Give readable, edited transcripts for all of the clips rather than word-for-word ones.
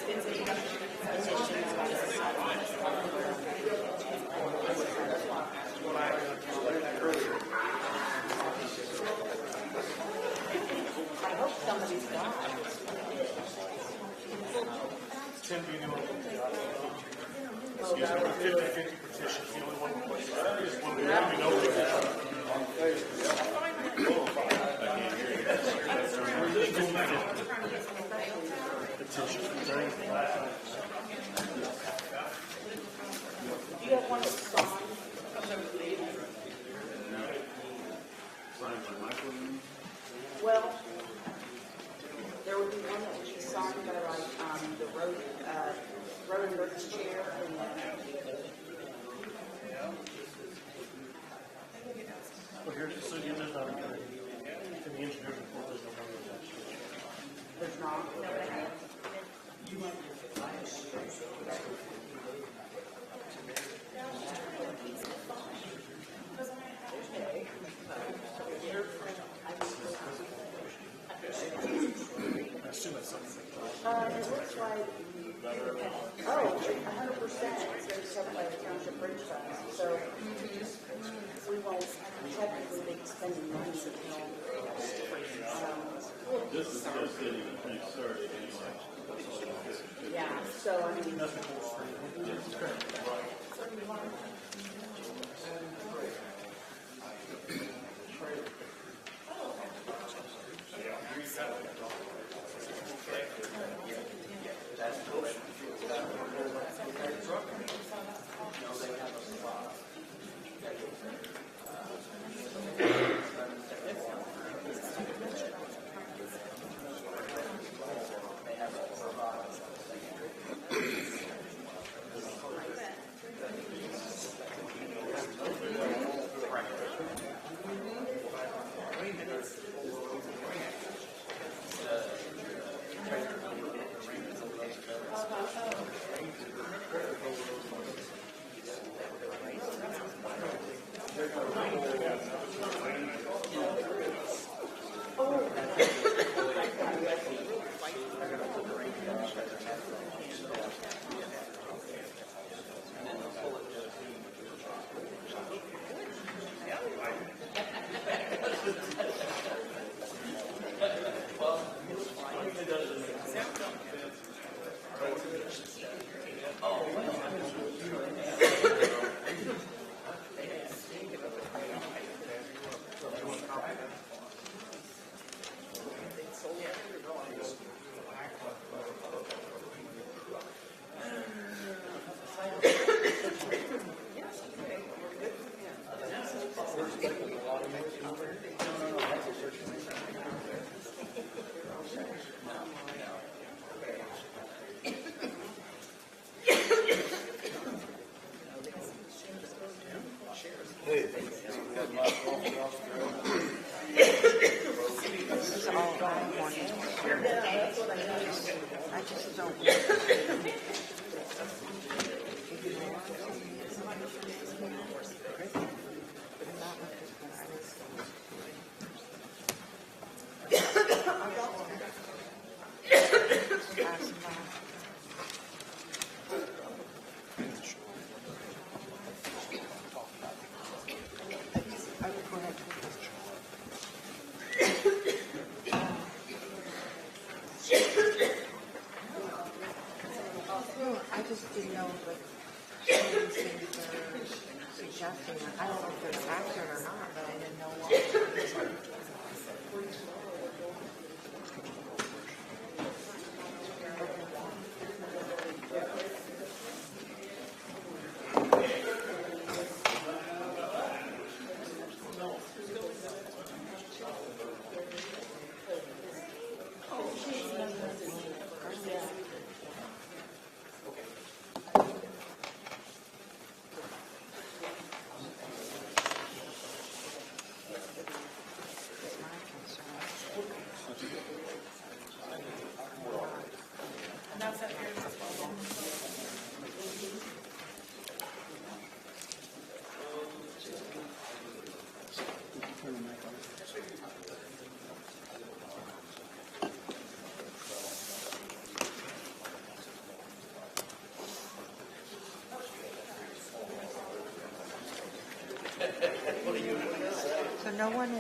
Tim, do you know excuse me, 50-50 petition, the only one place that is one we know petition. Do you have one that's signed? Well, there would be one that would be signed by like the road and bridge chair and Well, here's the city, there's not a in the engineer's report, there's no money attached to it. there's not. I assume that's something. It looks like, 100% it's been set by the township bridge funds, so we won't technically be spending money until. This is just getting the thing started anyway. Yeah, so I mean. I just don't. I just didn't know what some of these things were suggesting. I don't know if they're accurate or not, but I didn't know what.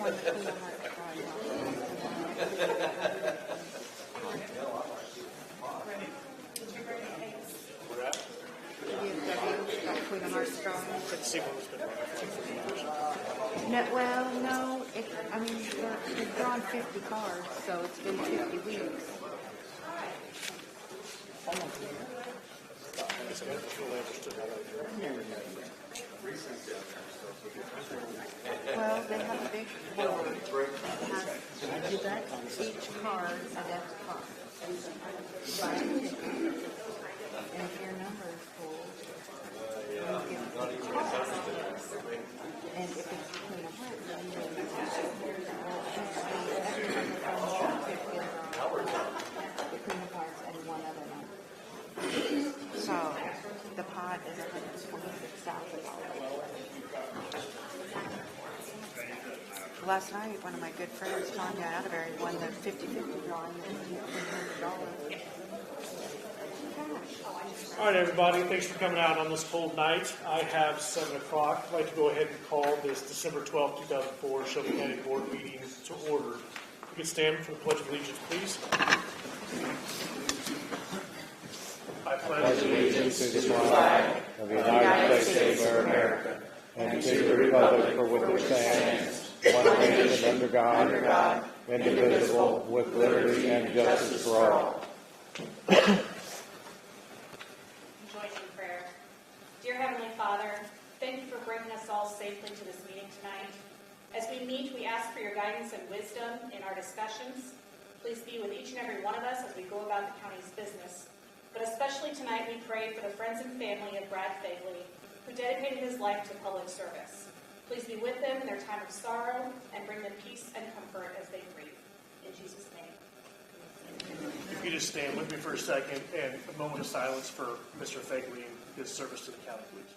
We're at, Queen of Hearts drawing. let's see what was been running for years. No, well, no, I mean, they've drawn 50 cards, so it's been 50 weeks. I just never fully understood how that worked. Well, they have a big board that has each card identified. And if your number is pulled, you get each card. And if it's Queen of Hearts, then you get the Queen of Hearts and one other number. So the pot is $126,000. Last night, one of my good friends, Tanya Atterbury, won the 50-50 drawing of $100. All right, everybody, thanks for coming out on this cold night. I have 7 o'clock. I'd like to go ahead and call this December 12th, 2004 Shelby County Board meeting to order. You can stand for the Pledge of Allegiance, please. I pledge allegiance to the flag of the United States of America and to the republic for which it stands, one nation under God, indivisible, with liberty and justice for all. Join in prayer. Dear Heavenly Father, thank you for bringing us all safely to this meeting tonight. As we meet, we ask for your guidance and wisdom in our discussions. Please be with each and every one of us as we go about the county's business. But especially tonight, we pray for the friends and family of Brad Fagley, who dedicated his life to public service. Please be with them in their time of sorrow and bring them peace and comfort as they grieve. In Jesus' name. If you just stand with me for a second and a moment of silence for Mr. Fagley and his service to the county, please.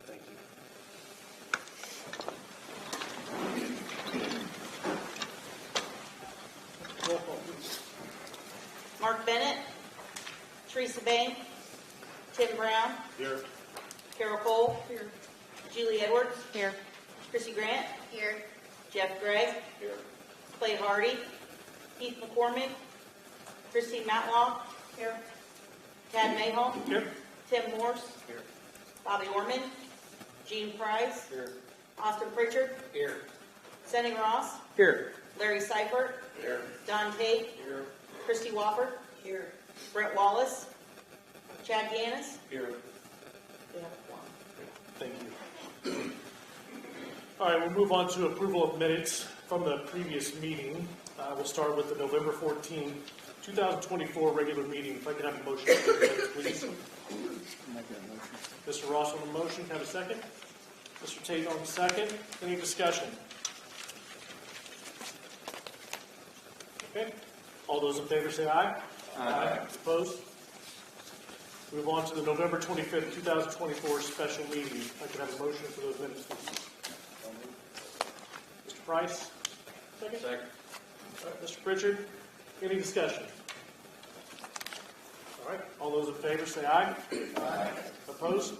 Thank you. Roll call, please. Mark Bennett, Teresa Bain, Tim Brown, Here. Carol Cole, Julie Edwards, Here. Chrissy Grant, Here. Jeff Gregg, Clay Hardy, Keith McCormick, Christine Matlaw, here, Tad Mayhall, Here. Tim Morse, Here. Bobby Orman, Gene Price, Here. Austin Pritchard, Here. Senning Ross, Here. Larry Seifert, Here. Don Tate, Here. Christy Wofford, here, Brett Wallace, Chad Ganis. Here. We have one. Thank you. All right, we'll move on to approval of minutes from the previous meeting. We'll start with the November 14, 2024 regular meeting. If I can have a motion to approve the minutes, please. Mr. Ross on the motion, can I have a second? Mr. Tate on the second. Any discussion? Okay. All those in favor say aye. Aye. Opposed? Move on to the November 25th, 2024 special meeting. If I could have a motion for those minutes, please. Mr. Price? Second. All right, Mr. Pritchard, any discussion? All right, all those in favor say aye. Aye. Opposed?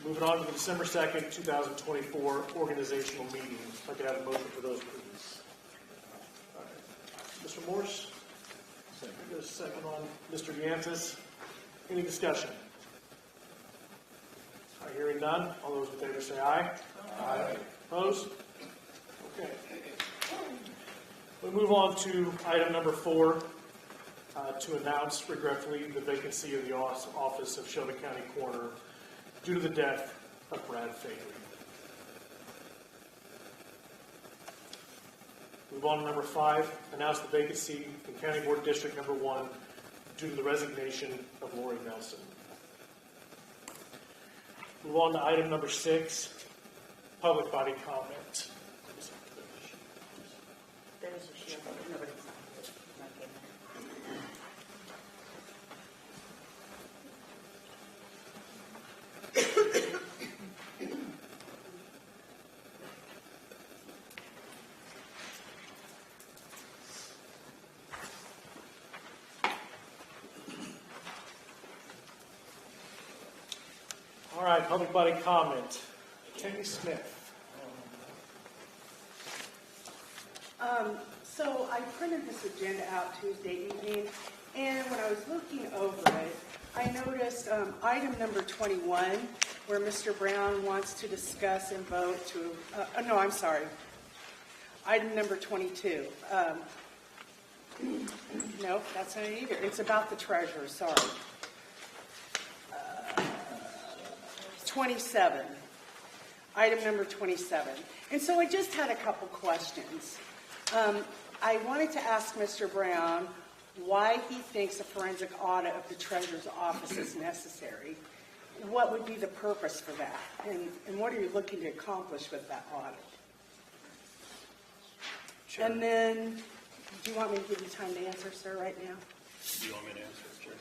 Moving on to the December 2nd, 2024 organizational meeting. If I could have a motion for those, please. All right. Mr. Morse? Second. Second on Mr. Yantis. Any discussion? All right, hearing none. All those in favor say aye. Aye. Opposed? Okay. We move on to item number 4, to announce regretfully the vacancy of the office of Shelby County Coroner due to the death of Brad Fagley. Move on to number 5, announce the vacancy in County Board District number 1 due to the resignation of Lori Nelson. Move on to item number 6, public body comment. There's a shield, nobody's signed it. Okay. right, public body comment. Kenny Smith. So I printed this agenda out Tuesday evening, and when I was looking over it, I noticed item number 21, where Mr. Brown wants to discuss and vote to, no, I'm sorry, item number 22. No, that's not it either. It's about the treasurer, sorry. 27, item number 27. And so I just had a couple questions. I wanted to ask Mr. Brown why he thinks a forensic audit of the treasurer's office is necessary. What would be the purpose for that? And what are you looking to accomplish with that audit? Chair. And then, do you want me to give you time to answer, sir, right now? Do you want me to answer, Chair?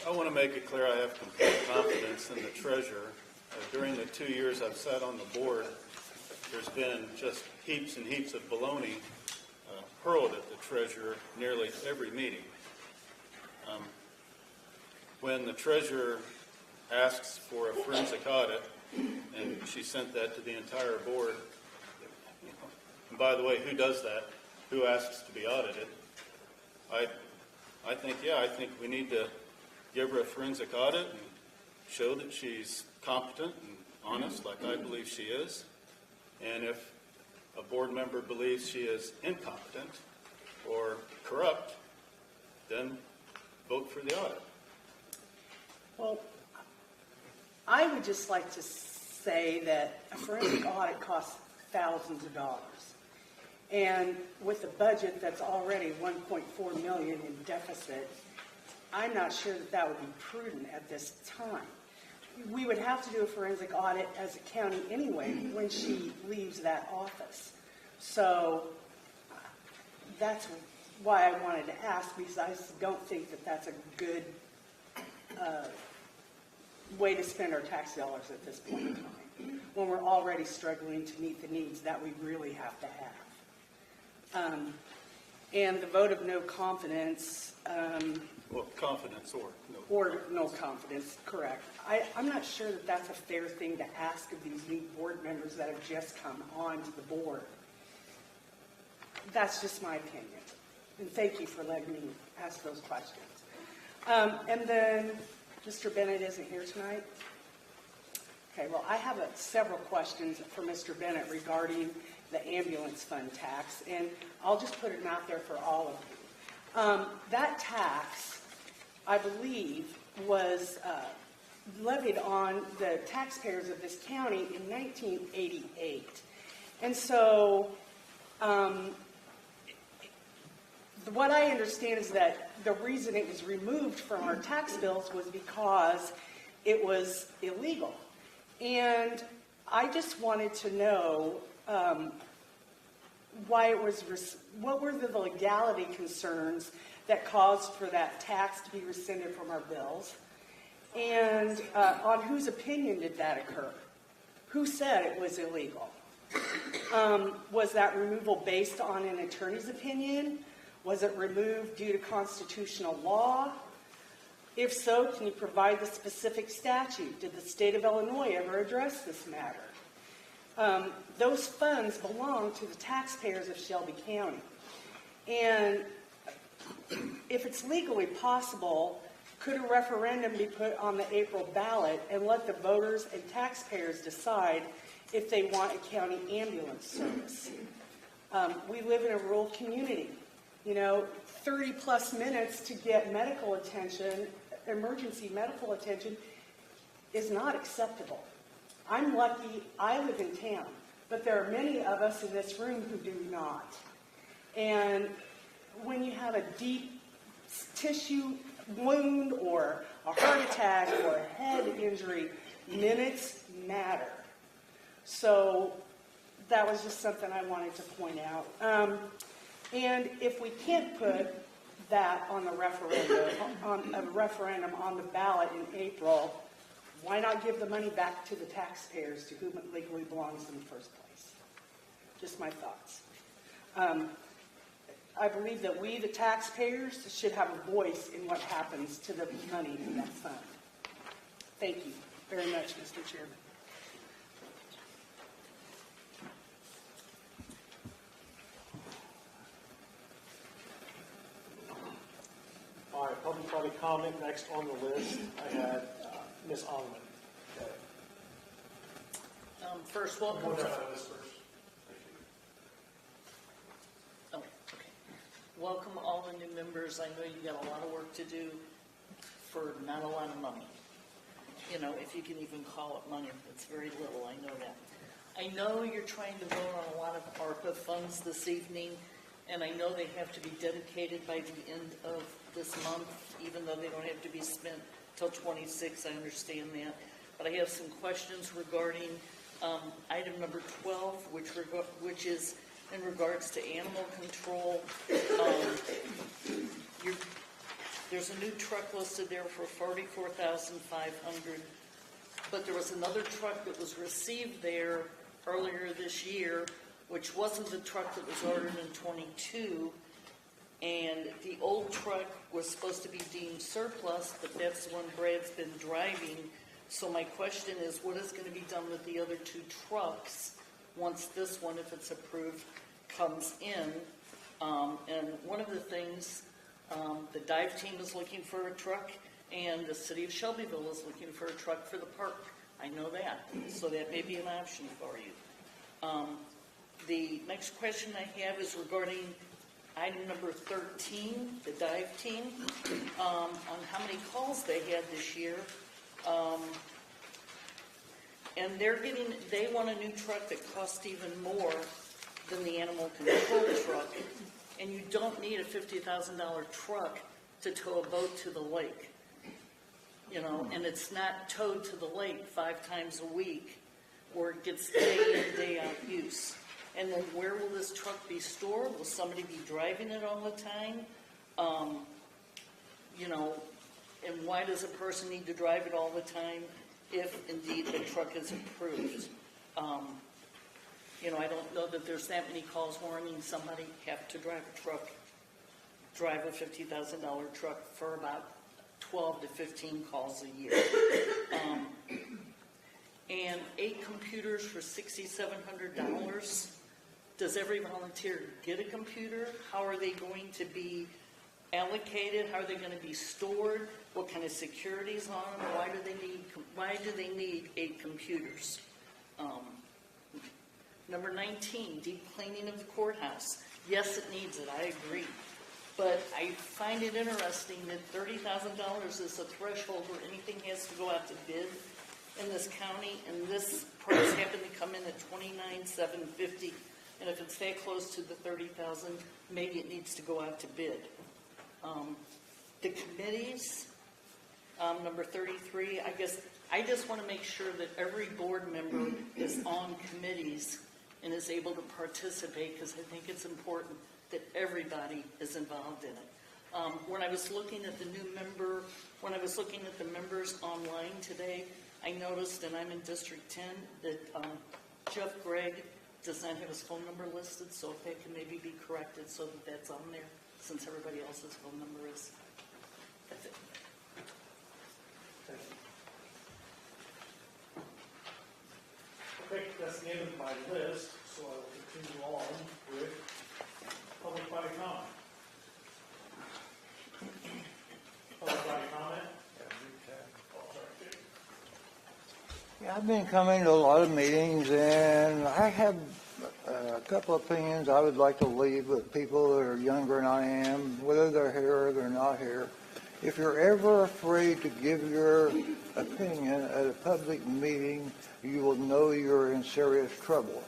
I want to make it clear I have complete confidence in the treasurer. During the 2 years I've sat on the board, there's been just heaps and heaps of baloney hurled at the treasurer nearly every meeting. When the treasurer asks for a forensic audit, and she sent that to the entire board, and by the way, who does that? Who asks to be audited? I think we need to give her a forensic audit and show that she's competent and honest, like I believe she is. And if a board member believes she is incompetent or corrupt, then vote for the audit. Well, I would just like to say that a forensic audit costs thousands of dollars. And with a budget that's already 1.4 million in deficit, I'm not sure that that would be prudent at this time. We would have to do a forensic audit as a county anyway when she leaves that office. So that's why I wanted to ask, because I don't think that that's a good way to spend our tax dollars at this point in time, when we're already struggling to meet the needs that we really have to have. And the vote of no confidence, Well, confidence or no. or no confidence, correct. I'm not sure that that's a fair thing to ask of these new board members that have just come on to the board. That's just my opinion. And thank you for letting me ask those questions. And then, Mr. Bennett isn't here tonight? Okay, well, I have several questions for Mr. Bennett regarding the ambulance fund tax, and I'll just put it out there for all of you. That tax, I believe, was levied on the taxpayers of this county in 1988. And so what I understand is that the reason it was removed from our tax bills was because it was illegal. And I just wanted to know why it was, what were the legality concerns that caused for that tax to be rescinded from our bills? And on whose opinion did that occur? Who said it was illegal? Was that removal based on an attorney's opinion? Was it removed due to constitutional law? If so, can you provide the specific statute? Did the state of Illinois ever address this matter? Those funds belong to the taxpayers of Shelby County. And if it's legally possible, could a referendum be put on the April ballot and let the voters and taxpayers decide if they want a county ambulance service? We live in a rural community. 30 plus minutes to get medical attention, emergency medical attention, is not acceptable. I'm lucky I live in town, but there are many of us in this room who do not. And when you have a deep tissue wound or a heart attack or a head injury, minutes matter. So that was just something I wanted to point out. And if we can't put that on the referendum on the ballot in April, why not give the money back to the taxpayers to whom it legally belongs in the first place? Just my thoughts. I believe that we, the taxpayers, should have a voice in what happens to the money in that fund. Thank you very much, Mr. Chairman. All right, public body comment next on the list. I had Ms. Ongman. First, We'll welcome go to, down the list first. oh, okay. Welcome all the new members. I know you got a lot of work to do for not a lot of money. You know, if you can even call it money, it's very little, I know that. I know you're trying to vote on a lot of ARPA funds this evening, and I know they have to be dedicated by the end of this month, even though they don't have to be spent till 26, I understand that. But I have some questions regarding item number 12, which is in regards to animal control. There's a new truck listed there for $44,500, but there was another truck that was received there earlier this year, which wasn't the truck that was ordered in '22, and the old truck was supposed to be deemed surplus, but that's the one Brad's been driving. So my question is, what is going to be done with the other two trucks once this one, if it's approved, comes in? And one of the things, the dive team is looking for a truck, and the city of Shelbyville is looking for a truck for the park. I know that, so that may be an option for you. The next question I have is regarding item number 13, the dive team, on how many calls they had this year. And they want a new truck that costs even more than the animal control truck. And you don't need a $50,000 truck to tow a boat to the lake. You know, and it's not towed to the lake 5 times a week, where it gets day in, day out use. And then where will this truck be stored? Will somebody be driving it all the time? You know, and why does a person need to drive it all the time if indeed the truck is approved? You know, I don't know that there's that many calls warning somebody have to drive a $50,000 truck for about 12 to 15 calls a year. And 8 computers for $6,700. Does every volunteer get a computer? How are they going to be allocated? How are they going to be stored? What kind of security is on them? Why do they need 8 computers? Number 19, deep cleaning of the courthouse. Yes, it needs it, I agree. But I find it interesting that $30,000 is the threshold where anything has to go out to bid in this county, and this price happened to come in at $29,750. And if it's that close to the $30,000, maybe it needs to go out to bid. The committees, number 33, I just want to make sure that every board member is on committees and is able to participate, because I think it's important that everybody is involved in it. When I was looking at the members online today, I noticed, and I'm in District 10, that Jeff Gregg does not have his phone number listed, so if that can maybe be corrected so that that's on there, since everybody else's phone number is. That's it. Thank you. Okay, that's the end of my list, so I will continue on with public body comment. Public body comment? Oh, sorry. Yeah, I've been coming to a lot of meetings, and I have a couple of opinions I would like to leave with people that are younger than I am, whether they're here or they're not here. If you're ever afraid to give your opinion at a public meeting, you will know you're in serious trouble.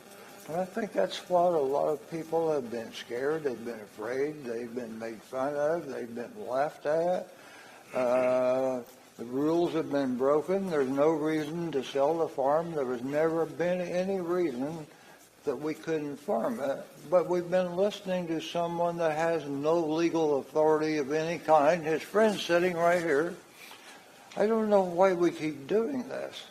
And I think that's what a lot of people have been scared, they've been afraid, they've been made fun of, they've been laughed at. The rules have been broken. There's no reason to sell the farm. There has never been any reason that we couldn't farm it. But we've been listening to someone that has no legal authority of any kind. His friend's sitting right here. I don't know why we keep doing this.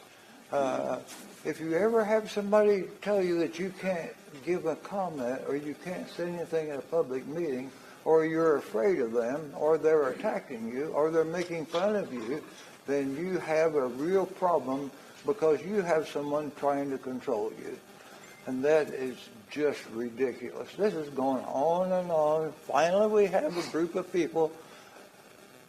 If you ever have somebody tell you that you can't give a comment or you can't say anything in a public meeting, or you're afraid of them, or they're attacking you, or they're making fun of you, then you have a real problem because you have someone trying to control you. And that is just ridiculous. This is going on and on. Finally, we have a group of people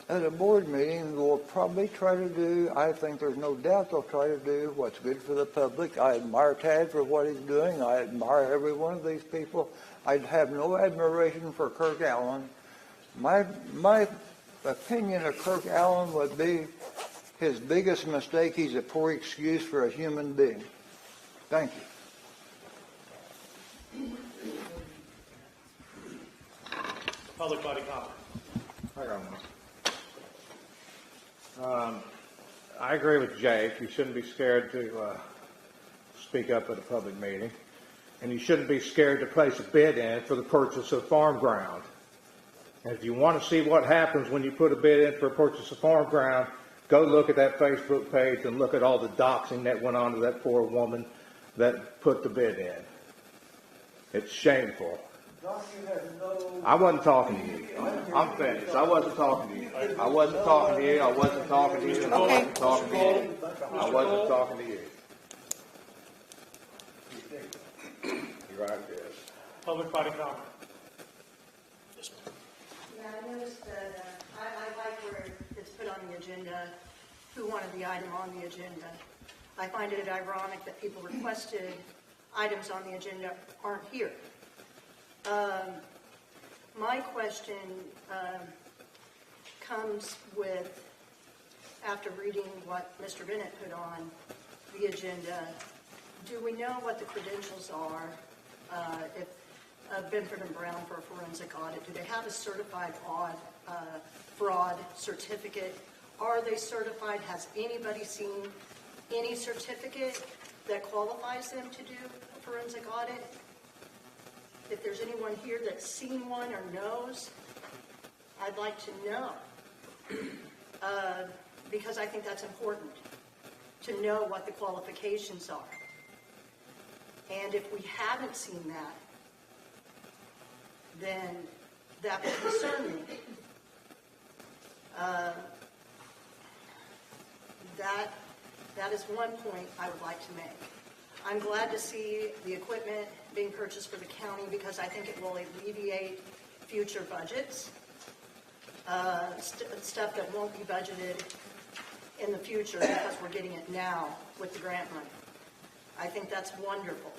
at a board meeting who will probably try to do, I think there's no doubt they'll try to do what's good for the public. I admire Tad for what he's doing. I admire every one of these people. I have no admiration for Kirk Allen. My opinion of Kirk Allen would be his biggest mistake. He's a poor excuse for a human being. Thank you. Public body comment. I got one. I agree with Jake. You shouldn't be scared to speak up at a public meeting. And you shouldn't be scared to place a bid in for the purchase of farm ground. And if you want to see what happens when you put a bid in for a purchase of farm ground, go look at that Facebook page and look at all the doxing that went on to that poor woman that put the bid in. It's shameful. I wasn't talking to you. I'm finished. I wasn't talking to you. I wasn't talking to you. I wasn't talking to you. And I wasn't talking to you. I wasn't talking to you. You're right, yes. Public body comment. Yes, ma'am. Yeah, I noticed that, I like where it's put on the agenda, who wanted the item on the agenda. I find it ironic that people requested items on the agenda aren't here. My question comes with, after reading what Mr. Bennett put on the agenda, do we know what the credentials are if Benford and Brown for a forensic audit? Do they have a certified fraud certificate? Are they certified? Has anybody seen any certificate that qualifies them to do a forensic audit? If there's anyone here that's seen one or knows, I'd like to know. Because I think that's important, to know what the qualifications are. And if we haven't seen that, then that would concern me. That is one point I would like to make. I'm glad to see the equipment being purchased for the county because I think it will alleviate future budgets, stuff that won't be budgeted in the future because we're getting it now with the grant money. I think that's wonderful.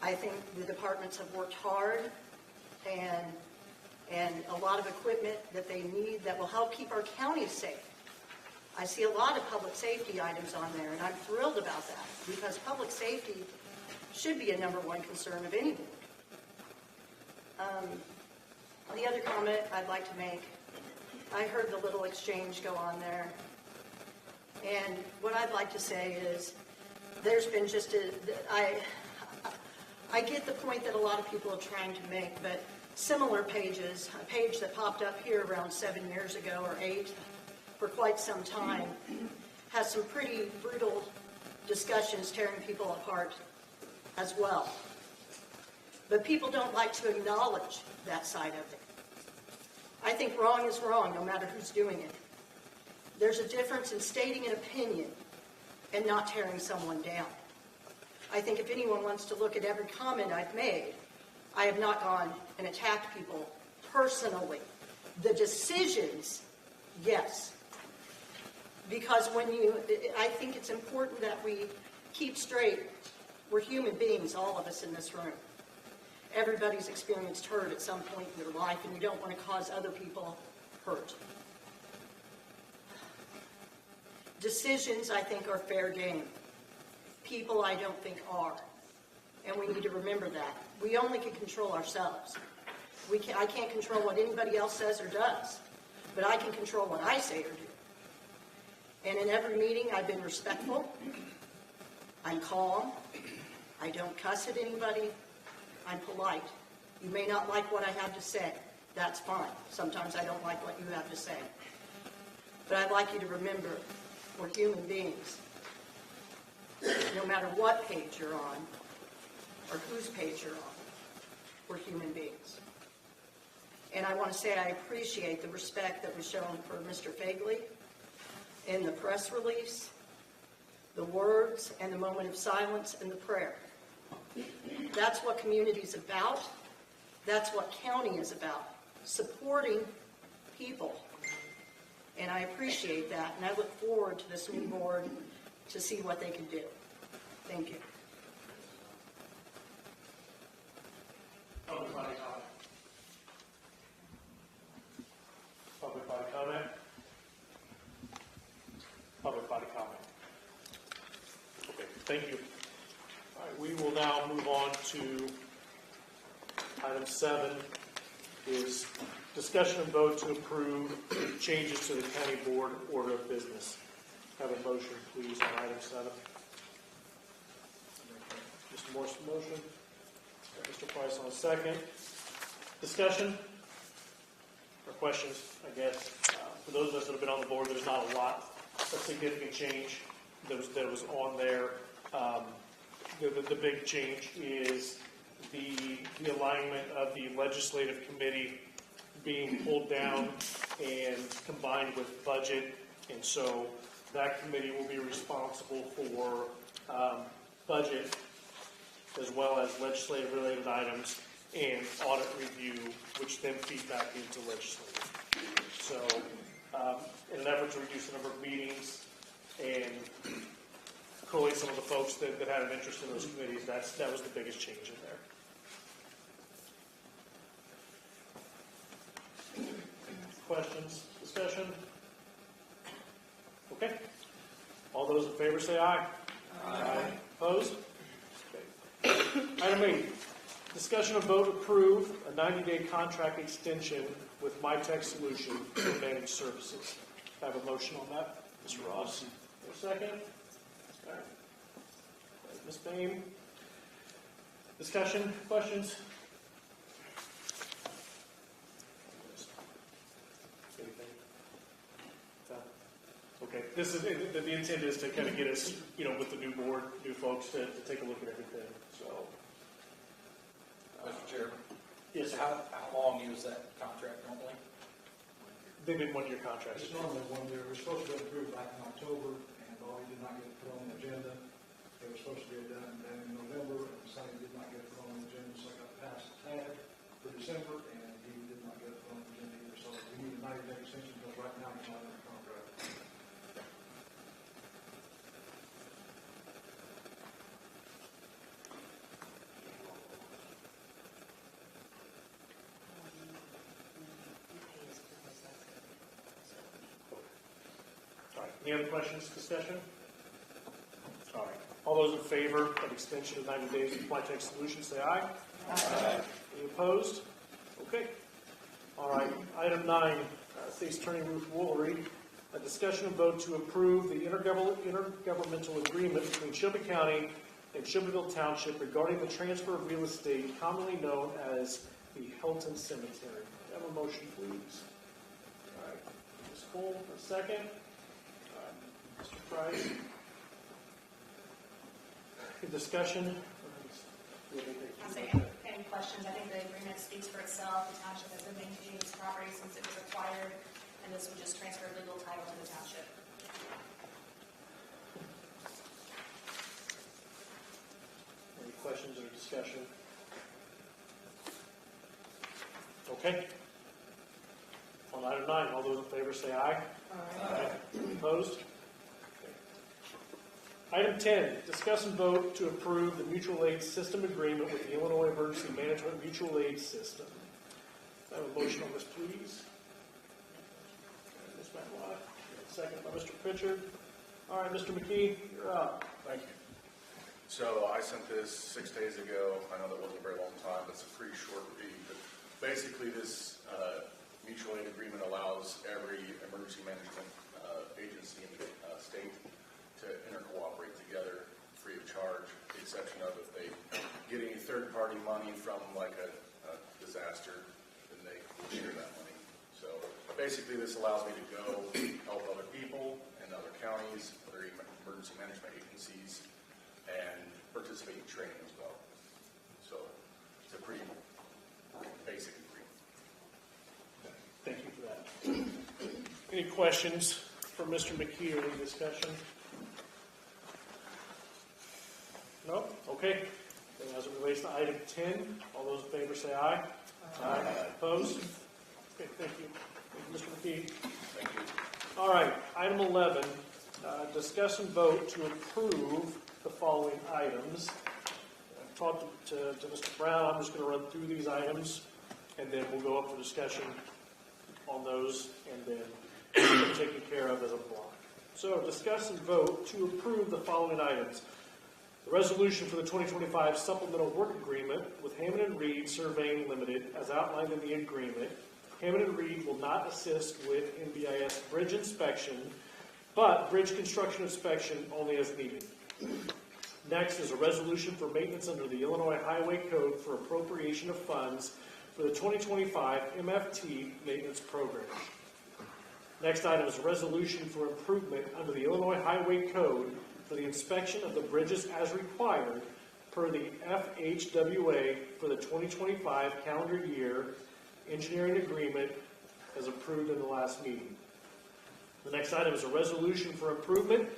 I think the departments have worked hard and a lot of equipment that they need that will help keep our county safe. I see a lot of public safety items on there, and I'm thrilled about that because public safety should be a number one concern of any board. The other comment I'd like to make, I heard the little exchange go on there, and what I'd like to say is there's been just I get the point that a lot of people are trying to make, but similar pages, a page that popped up here around 7 years ago or 8, for quite some time, has some pretty brutal discussions tearing people apart as well. But people don't like to acknowledge that side of it. I think wrong is wrong, no matter who's doing it. There's a difference in stating an opinion and not tearing someone down. I think if anyone wants to look at every comment I've made, I have not gone and attacked people personally. The decisions, yes. Because I think it's important that we keep straight. We're human beings, all of us in this room. Everybody's experienced hurt at some point in their life, and we don't want to cause other people hurt. Decisions, I think, are fair game. People, I don't think, are. And we need to remember that. We only can control ourselves. I can't control what anybody else says or does, but I can control what I say or do. And in every meeting, I've been respectful. I'm calm. I don't cuss at anybody. I'm polite. You may not like what I have to say. That's fine. Sometimes I don't like what you have to say. But I'd like you to remember, we're human beings. No matter what page you're on, or whose page you're on, we're human beings. And I want to say I appreciate the respect that was shown for Mr. Fagley in the press release, the words, and the moment of silence and the prayer. That's what community is about. That's what county is about, supporting people. And I appreciate that, and I look forward to this new board to see what they can do. Thank you. Public body comment. Public body comment. Public body comment. Okay, thank you. All right, we will now move on to item 7, is discussion and vote to approve changes to the county board order of business. Have a motion, please, on item 7. Mr. Morse, motion. Mr. Price on a second. Discussion or questions, I guess. For those of us that have been on the board, there's not a lot of significant change that was on there. The big change is the alignment of the legislative committee being pulled down and combined with budget. And so that committee will be responsible for budget as well as legislative related items and audit review, which then feed back into legislative. So in an effort to reduce the number of meetings and collate some of the folks that had an interest in those committees, that was the biggest change in there. Questions, discussion? Okay. All those in favor say aye. Aye. Opposed? Okay. Item 8, discussion of vote approve a 90-day contract extension with MyTech Solution for managed services. I have a motion on that. Mr. Ross, a second. All right. Ms. Bain. Discussion, questions? Anything? No? Okay, this is, the intent is to kind of get us, with the new board, new folks to take a look at everything, so. Mr. Chairman? Yes, sir. How long is that contract normally? They've been one-year contracts. It's normally 1 year. It was supposed to be approved back in October, and Bobby did not get it put on the agenda. It was supposed to be done in November, and Sonny did not get it put on the agenda, so I got passed the tag for December, and he did not get it put on the agenda either. So we need a 90-day extension because right now he's not in the contract. All right, any other questions, discussion? All right, all those in favor of extension of 90 days with MyTech Solutions, say aye. Aye. Any opposed? Okay. All right, item 9, State's Attorney Ruth Woolery, a discussion and vote to approve the intergovernmental agreement between Shelby County and Shelbyville Township regarding the transfer of real estate commonly known as the Helton Cemetery. Have a motion, please. All right, Ms. Cole, a second. Mr. Price. Discussion? I'll say any questions. I think the agreement speaks for itself. The township has been maintaining this property since it was acquired, and this would just transfer legal title to the township. Any questions or discussion? Okay. On item 9, all those in favor say aye. Aye. Opposed? Item 10, discuss and vote to approve the mutual aid system agreement with the Illinois Emergency Management Mutual Aid System. I have a motion on this, please. Ms. Matlock, second by Mr. Pritchard. All right, Mr. McKee, you're up. Thank you. So I sent this 6 days ago. I know that wasn't a very long time, but it's a pretty short read. But basically, this mutual aid agreement allows every emergency management agency in the state to intercooperate together free of charge, with the exception of if they get any third-party money from like a disaster, then they will share that money. So basically, this allows me to go help other people in other counties, other emergency management agencies, and participate in training as well. So it's a pretty basic agreement. Thank you for that. Any questions from Mr. McKee. Any discussion? No? Okay. Then as it relates to item 10, all those in favor say aye. Aye. Opposed? Okay, thank you. Thank you, Mr. McKee. Thank you. All right, item 11, discuss and vote to approve the following items. I've talked to Mr. Brown. I'm just going to run through these items, and then we'll go up for discussion on those, and then get them taken care of as a block. So discuss and vote to approve the following items. The resolution for the 2025 supplemental work agreement with Hammond & Reed Surveying Limited as outlined in the agreement. Hammond & Reed will not assist with NBIS bridge inspection, but bridge construction inspection only as needed. Next is a resolution for maintenance under the Illinois Highway Code for appropriation of funds for the 2025 MFT maintenance program. Next item is a resolution for improvement under the Illinois Highway Code for the inspection of the bridges as required per the FHWA for the 2025 calendar year engineering agreement as approved in the last meeting. The next item is a resolution for improvement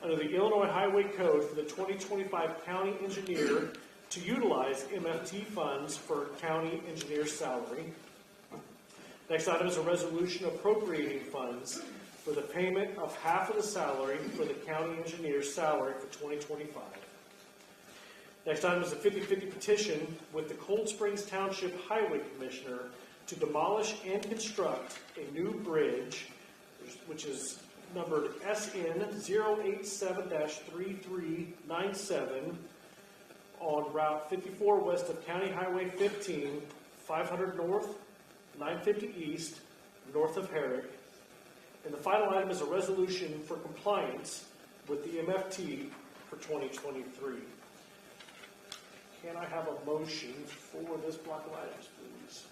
under the Illinois Highway Code for the 2025 county engineer to utilize MFT funds for county engineer salary. Next item is a resolution appropriating funds for the payment of half of the salary for the county engineer's salary for 2025. Next item is a 50-50 petition with the Cold Springs Township Highway Commissioner to demolish and construct a new bridge, which is numbered SN 087-3397 on Route 54 west of County Highway 15, 500 north, 950 east, north of Herrick. And the final item is a resolution for compliance with the MFT for 2023. Can I have a motion for this block of items, please?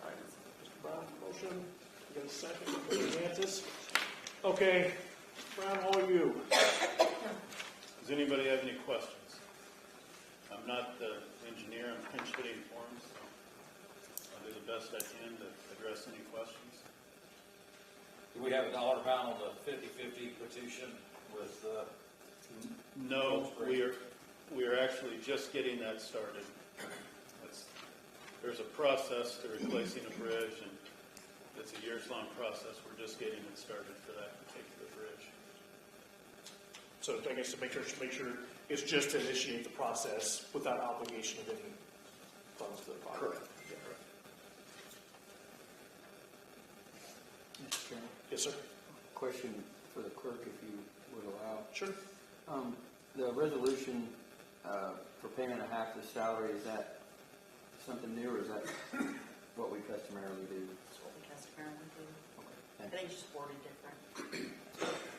All right, Mr. Brown, motion. You got a second? Mr. Mantis. Okay, Brown, all you. Does anybody have any questions? I'm not the engineer, I'm pinch hitting for him, so I'll do the best I can to address any questions. Do we have a dollar amount on the 50-50 petition with, No, we are actually just getting that started. There's a process to replacing a bridge, and it's a years-long process. We're just getting it started for that particular bridge. So I guess to make sure it's just to initiate the process without obligation of any funds to the project. Correct. Mr. Chairman, Yes, sir. question for the clerk, if you would allow. Sure. The resolution for payment of half the salary, is that something new, or is that what we customarily do? That's what we customarily do. I Okay, think it's just worded different.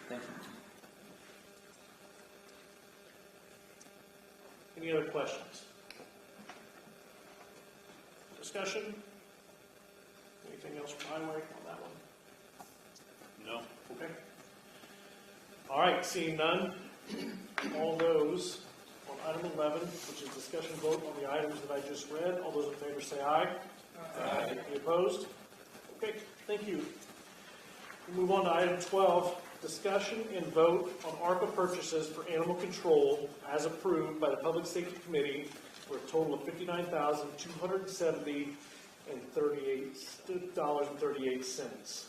thank you. Any other questions? Discussion? Anything else from highway on that one? No? Okay. All right, seeing none, all those on item 11, which is discussion vote on the items that I just read, all those in favor say aye. Aye. Any opposed? Okay, thank you. We move on to item 12, discussion and vote on ARPA purchases for animal control as approved by the Public Safety Committee for a total of $59,270.38.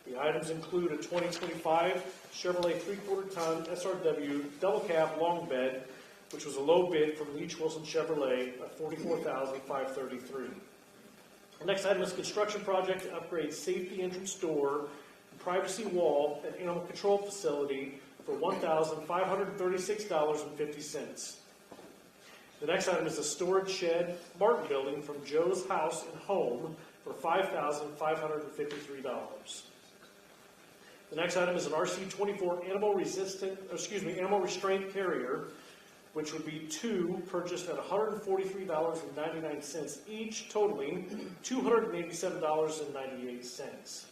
The items include a 2025 Chevrolet 3/4 ton SRW double cab long bed, which was a low bid from Leach Wilson Chevrolet at $44,533. The next item is a construction project to upgrade safety entrance door and privacy wall at animal control facility for $1,536.50. The next item is a storage shed Martin building from Joe's House and Home for $5,553. The next item is an RC-24 animal restraint carrier, which would be two purchased at $143.99 each, totaling $287.98.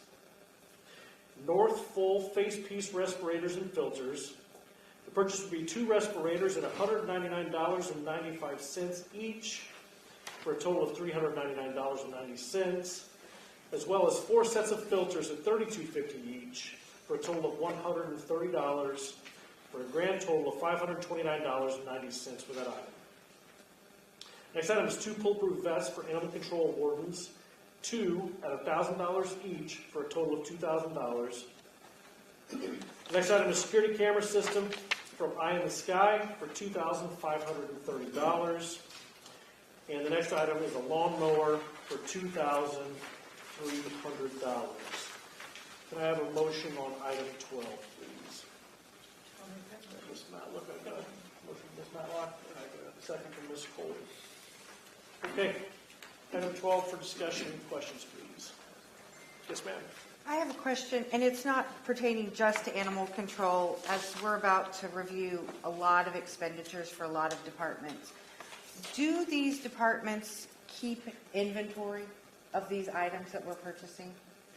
North full face piece respirators and filters. The purchase would be two respirators at $199.95 each, for a total of $399.90. as well as 4 sets of filters at $32.50 each, for a total of $130, for a grand total of $529.90 for that item. Next item is 2 pull-proof vests for animal control wardens, 2 at $1,000 each, for a total of $2,000. Next item is security camera system from Eye in the Sky for $2,530. And the next item is a lawnmower for $2,300. Can I have a motion on item 12, please? Ms. Matlock, I got a motion from Ms. Matlock, and I got a second from Ms. Cole. Okay, item 12 for discussion and questions, please. Yes, ma'am. I have a question, and it's not pertaining just to animal control, as we're about to review a lot of expenditures for a lot of departments. Do these departments keep inventory of these items that we're purchasing?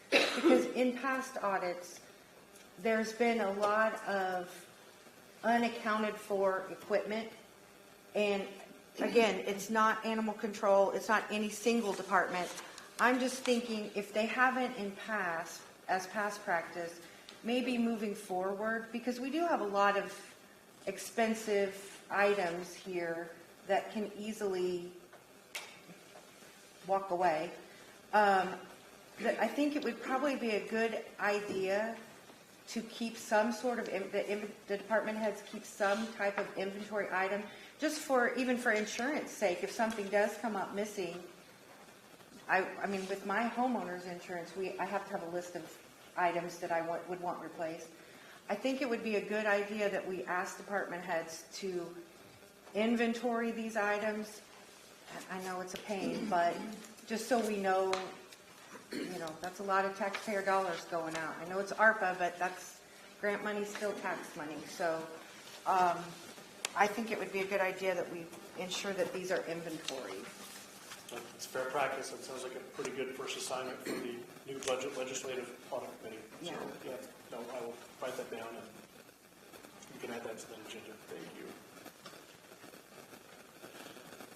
Because in past audits, there's been a lot of unaccounted for equipment, and again, it's not animal control, it's not any single department. I'm just thinking, if they haven't in past, as past practice, maybe moving forward, because we do have a lot of expensive items here that can easily walk away. That I think it would probably be a good idea to keep some sort of, the department heads keep some type of inventory item, just for, even for insurance sake, if something does come up missing. I mean, with my homeowner's insurance, I have to have a list of items that I would want replaced. I think it would be a good idea that we ask department heads to inventory these items. I know it's a pain, but just so we know, that's a lot of taxpayer dollars going out. I know it's ARPA, but that's grant money, still tax money. So I think it would be a good idea that we ensure that these are inventoried. It's fair practice. That sounds like a pretty good first assignment for the new budget legislative audit committee. So, Yeah. no, I will write that down, and you can add that to the agenda. Thank you.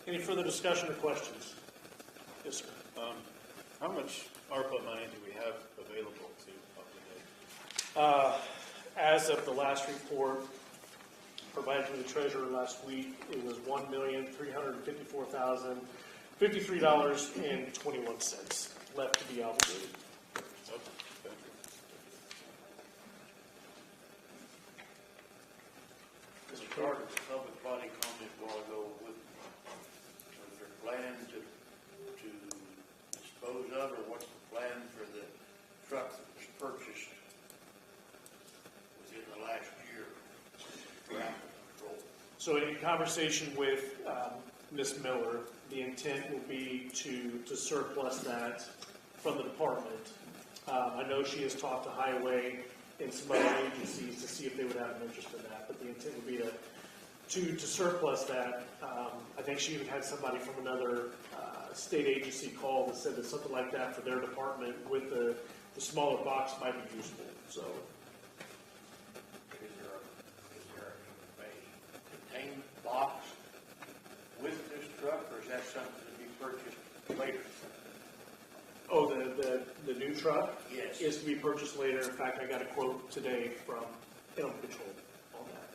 Any further discussion or questions? Yes, sir. How much ARPA money do we have available to update? As of the last report provided to the treasurer last week, it was $1,354,053.21 left to be obligated. As part of the public body comment a while ago, was there a plan to dispose of, or what's the plan for the truck that was purchased within the last year for animal control? So in conversation with Ms. Miller, the intent will be to surplus that from the department. I know she has talked to Highway and some other agencies to see if they would have an interest in that, but the intent would be to surplus that. I think she even had somebody from another state agency call that said that something like that for their department with the smaller box might be useful. So. Is there a contained box with this truck, or is that something to be purchased later? Oh, the new truck? Yes. Is to be purchased later. In fact, I got a quote today from Animal Control on that.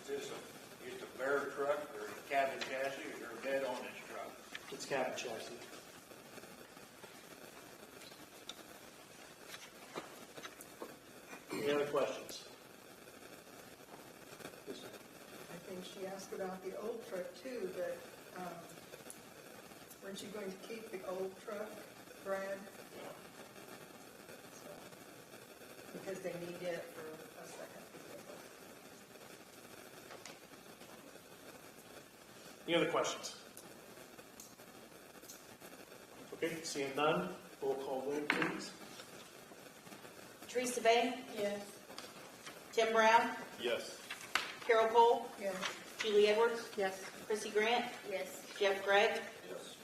Is this just a bare truck, or a cabin chassis, or is there a bed on this truck? It's cabin chassis. Any other questions? Yes, ma'am. I think she asked about the old truck too, but weren't you going to keep the old truck, Brad? So, because they need it for a second vehicle. Any other questions? Okay, seeing none, roll call vote, please. Teresa Bay, Yes. Tim Brown, Yes. Carol Cole, Yes. Julie Edwards, Yes. Chrissy Grant, Yes. Jeff Gregg, Yes.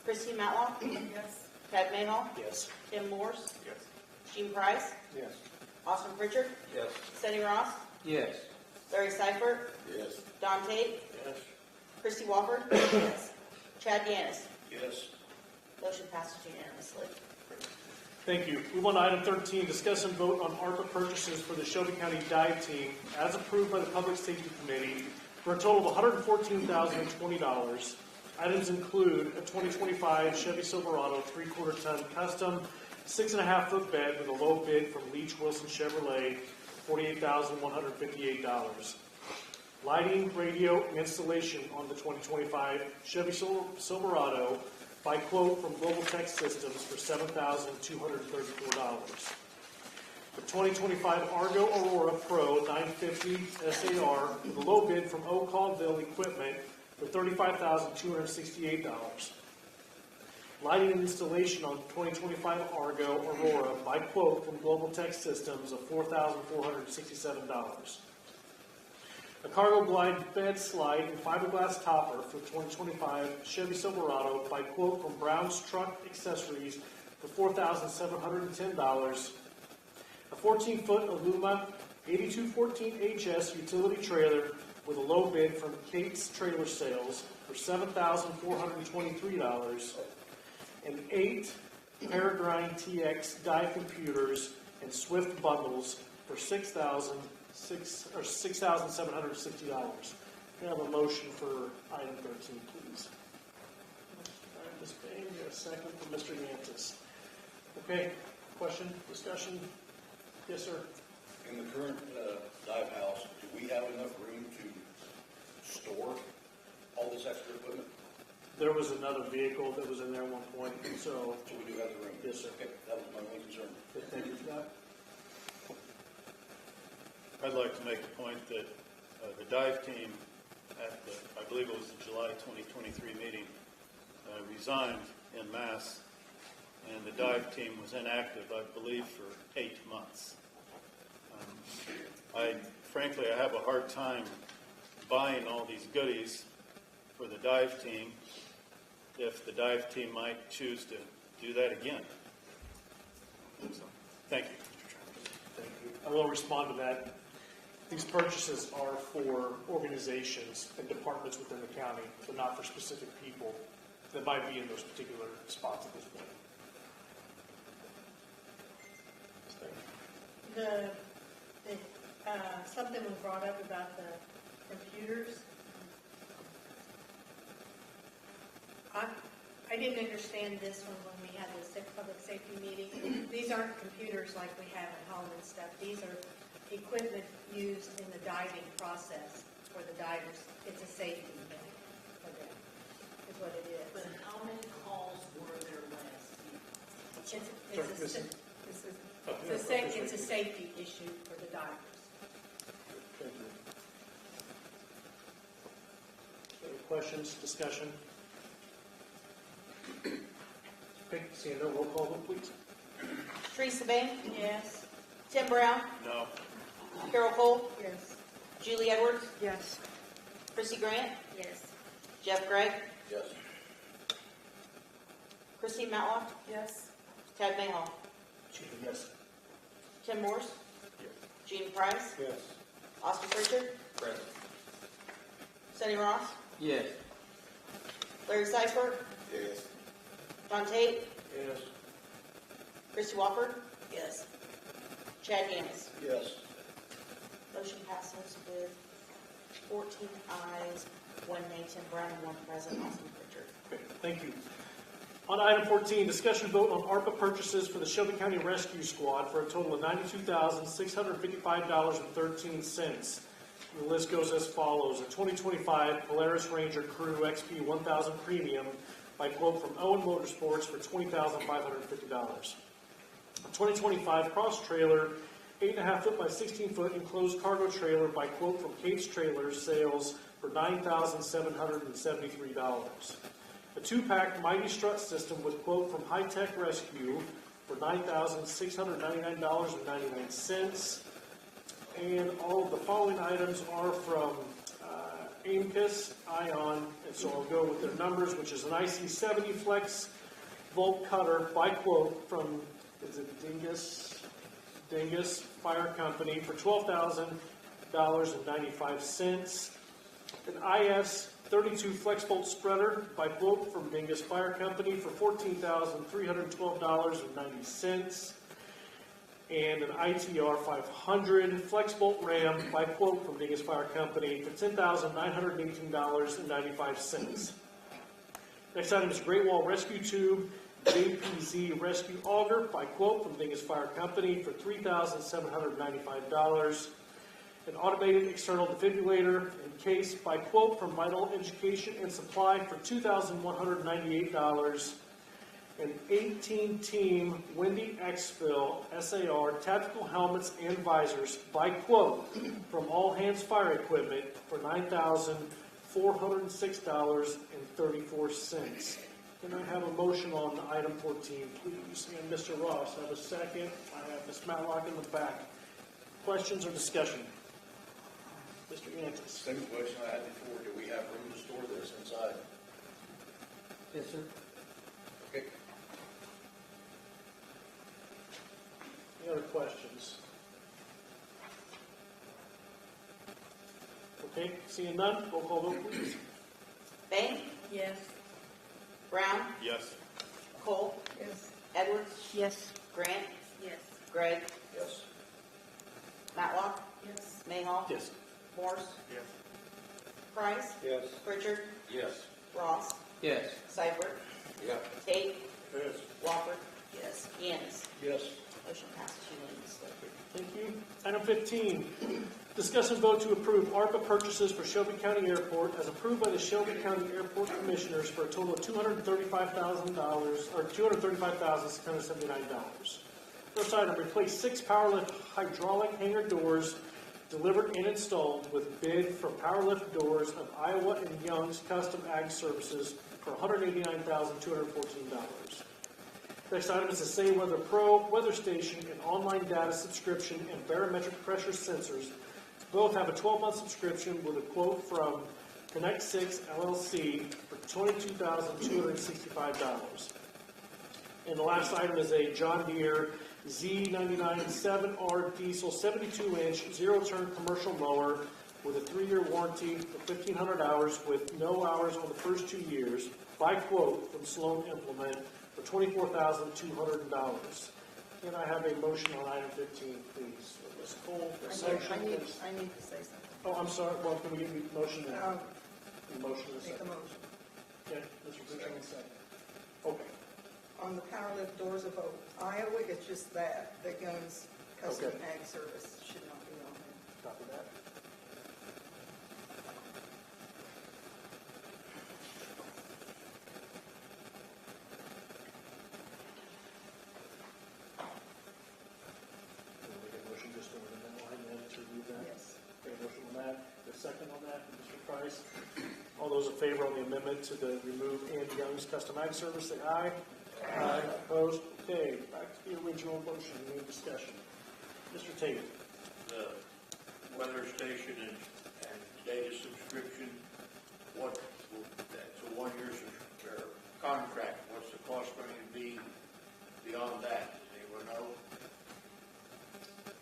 Christy Matlock, Yes. Pat Mayhall, Yes. Tim Morse, Yes. Gene Price, Yes. Austin Pritchard, Yes. Sonny Ross, Yes. Larry Seifert, Yes. Don Tate, Yes. Christy Walford, Chad Yanis. Yes. Motion passes unanimously. Thank you. Move on to item 13, discuss and vote on ARPA purchases for the Shelby County dive team as approved by the Public Safety Committee for a total of $114,020. Items include a 2025 Chevy Silverado 3/4 ton custom 6.5-foot bed with a low bid from Leach Wilson Chevrolet, $48,158. Lighting, radio, and installation on the 2025 Chevy Silverado by quote from Global Tech Systems for $7,234. The 2025 Argo Aurora Pro 950 SAR with a low bid from O'Callville Equipment for $35,268. Lighting and installation on 2025 Argo Aurora by quote from Global Tech Systems of $4,467. A cargo glide bed slide and fiberglass topper for 2025 Chevy Silverado by quote from Brown's Truck Accessories for $4,710. A 14-foot Aluma 8214HS utility trailer with a low bid from Kate's Trailer Sales for $7,423. And 8 Peregrine TX dive computers and Swift bundles for $6,760. Can I have a motion for item 13, please? Ms. Bain, a second from Mr. Yantis. Okay, question, discussion? Yes, sir. In the current dive house, do we have enough room to store all this extra equipment? There was another vehicle that was in there at one point, so. So we do have the room? Yes, sir. Okay, that was my only concern. Thank you for that. I'd like to make a point that the dive team at the, I believe it was the July 2023 meeting, resigned en masse, and the dive team was inactive, I believe, for 8 months. Frankly, I have a hard time buying all these goodies for the dive team if the dive team might choose to do that again. So, thank you, Mr. Chairman. Thank you. I will respond to that. These purchases are for organizations and departments within the county, but not for specific people that might be in those particular spots at this point. Something was brought up about the computers. I didn't understand this one when we had the public safety meeting. These aren't computers like we have at home and stuff. These are equipment used in the diving process for the divers. It's a safety thing for them, is what it is. But how many calls were there last year? It's a safety issue for the divers. Thank you. Any questions, discussion? Okay, seeing no, roll call vote, please. Teresa Bain? Yes. Tim Brown? No. Carol Cole? Yes. Julie Edwards? Yes. Chrissy Grant? Yes. Jeff Gregg? Yes. Christine Matlock? Yes. Ted Mayhaw? Yes. Tim Morse? Yes. Gene Price? Yes. Austin Pritchard? Present. Sonny Ross? Yes. Larry Seifert? Yes. John Tate? Yes. Chrissy Walker? Yes. Chad Yanis? Yes. Motion passes with 14 ayes, 1 nay, Tim Brown, and 1 present, Austin Pritchard. Okay, thank you. On item 14, discussion vote on ARPA purchases for the Shelby County Rescue Squad for a total of $92,655.13. The list goes as follows. A 2025 Polaris Ranger Crew XP 1000 Premium by quote from Owen Motorsports for $20,550. A 2025 Cross Trailer 8.5 foot by 16 foot enclosed cargo trailer by quote from Kate's Trailers Sales for $9,773. A 2-pack Mighty Strut System with quote from High Tech Rescue for $9,699.99. And all of the following items are from Amicus, Ion, and so I'll go with their numbers, which is an IC70 Flex Volt Cutter by quote from, is it Dingus Fire Company for $12,000.95. An IS 32 flex bolt spreader by quote from Dingus Fire Company for $14,312.90. And an ITR 500 flex bolt ram by quote from Dingus Fire Company for $10,918.95. Next item is Great Wall Rescue Tube JPZ Rescue Auger by quote from Dingus Fire Company for $3,795. An automated external defibrillator and case by quote from Vital Education and Supply for $2,198. An 18-team Windy Exfil SAR tactical helmets and visors by quote from All Hands Fire Equipment for $9,406.34. Can I have a motion on item 14, please? And Mr. Ross, have a second. I have Ms. Matlock in the back. Questions or discussion? Mr. Yantis. Same question I had before, do we have room to store this inside? Yes, sir. Okay. Any other questions? Okay, seeing none, roll call vote, please. Bain, Yes. Brown, Yes. Cole, Yes. Edwards, Yes. Grant, Yes. Gregg, Yes. Matlock, Yes. Mayhaw, Yes. Morse, Yes. Price, Yes. Pritchard, Yes. Ross, Yes. Seibert, Yeah. Tate, Yes. Wofford, yes, Yanis. Yes. Motion passes unanimously. Thank you. Item 15, discuss and vote to approve ARPA purchases for Shelby County Airport as approved by the Shelby County Airport Commissioners for a total of $235,000, or $235,679. First item, replace 6 Powerlift hydraulic hangar doors delivered and installed with bid from Powerlift Doors of Iowa and Young's Custom Ag Services for $189,214. Next item is the Say Weather Pro weather station and online data subscription and barometric pressure sensors. Both have a 12-month subscription with a quote from Connect 6 LLC for $22,265. And the last item is a John Deere Z99 7R diesel 72-inch zero-turn commercial mower with a 3-year warranty for 1,500 hours with no hours on the first 2 years by quote from Sloan Implement for $24,200. Can I have a motion on item 15, please? Ms. Cole, a motion, please. I need to say something. Oh, I'm sorry. Well, can we get the motion now? The motion is Make a second. motion. Okay, Mr. Pritchard, second. Okay. On the Powerlift Doors of Iowa, it's just that Young's Custom Okay. Ag Service should not be on there. Copy that. We'll make a motion just over the line then to remove that. Yes. Okay, motion on that. The second on that, Mr. Price. All those in favor on the amendment to the remove and Young's Custom Ag Service, say aye. Aye. Opposed? Okay, back to the original motion, any discussion? Mr. Tate. The weather station and data subscription, what, that's a 1-year contract, what's the cost going to be beyond that? Does anyone know?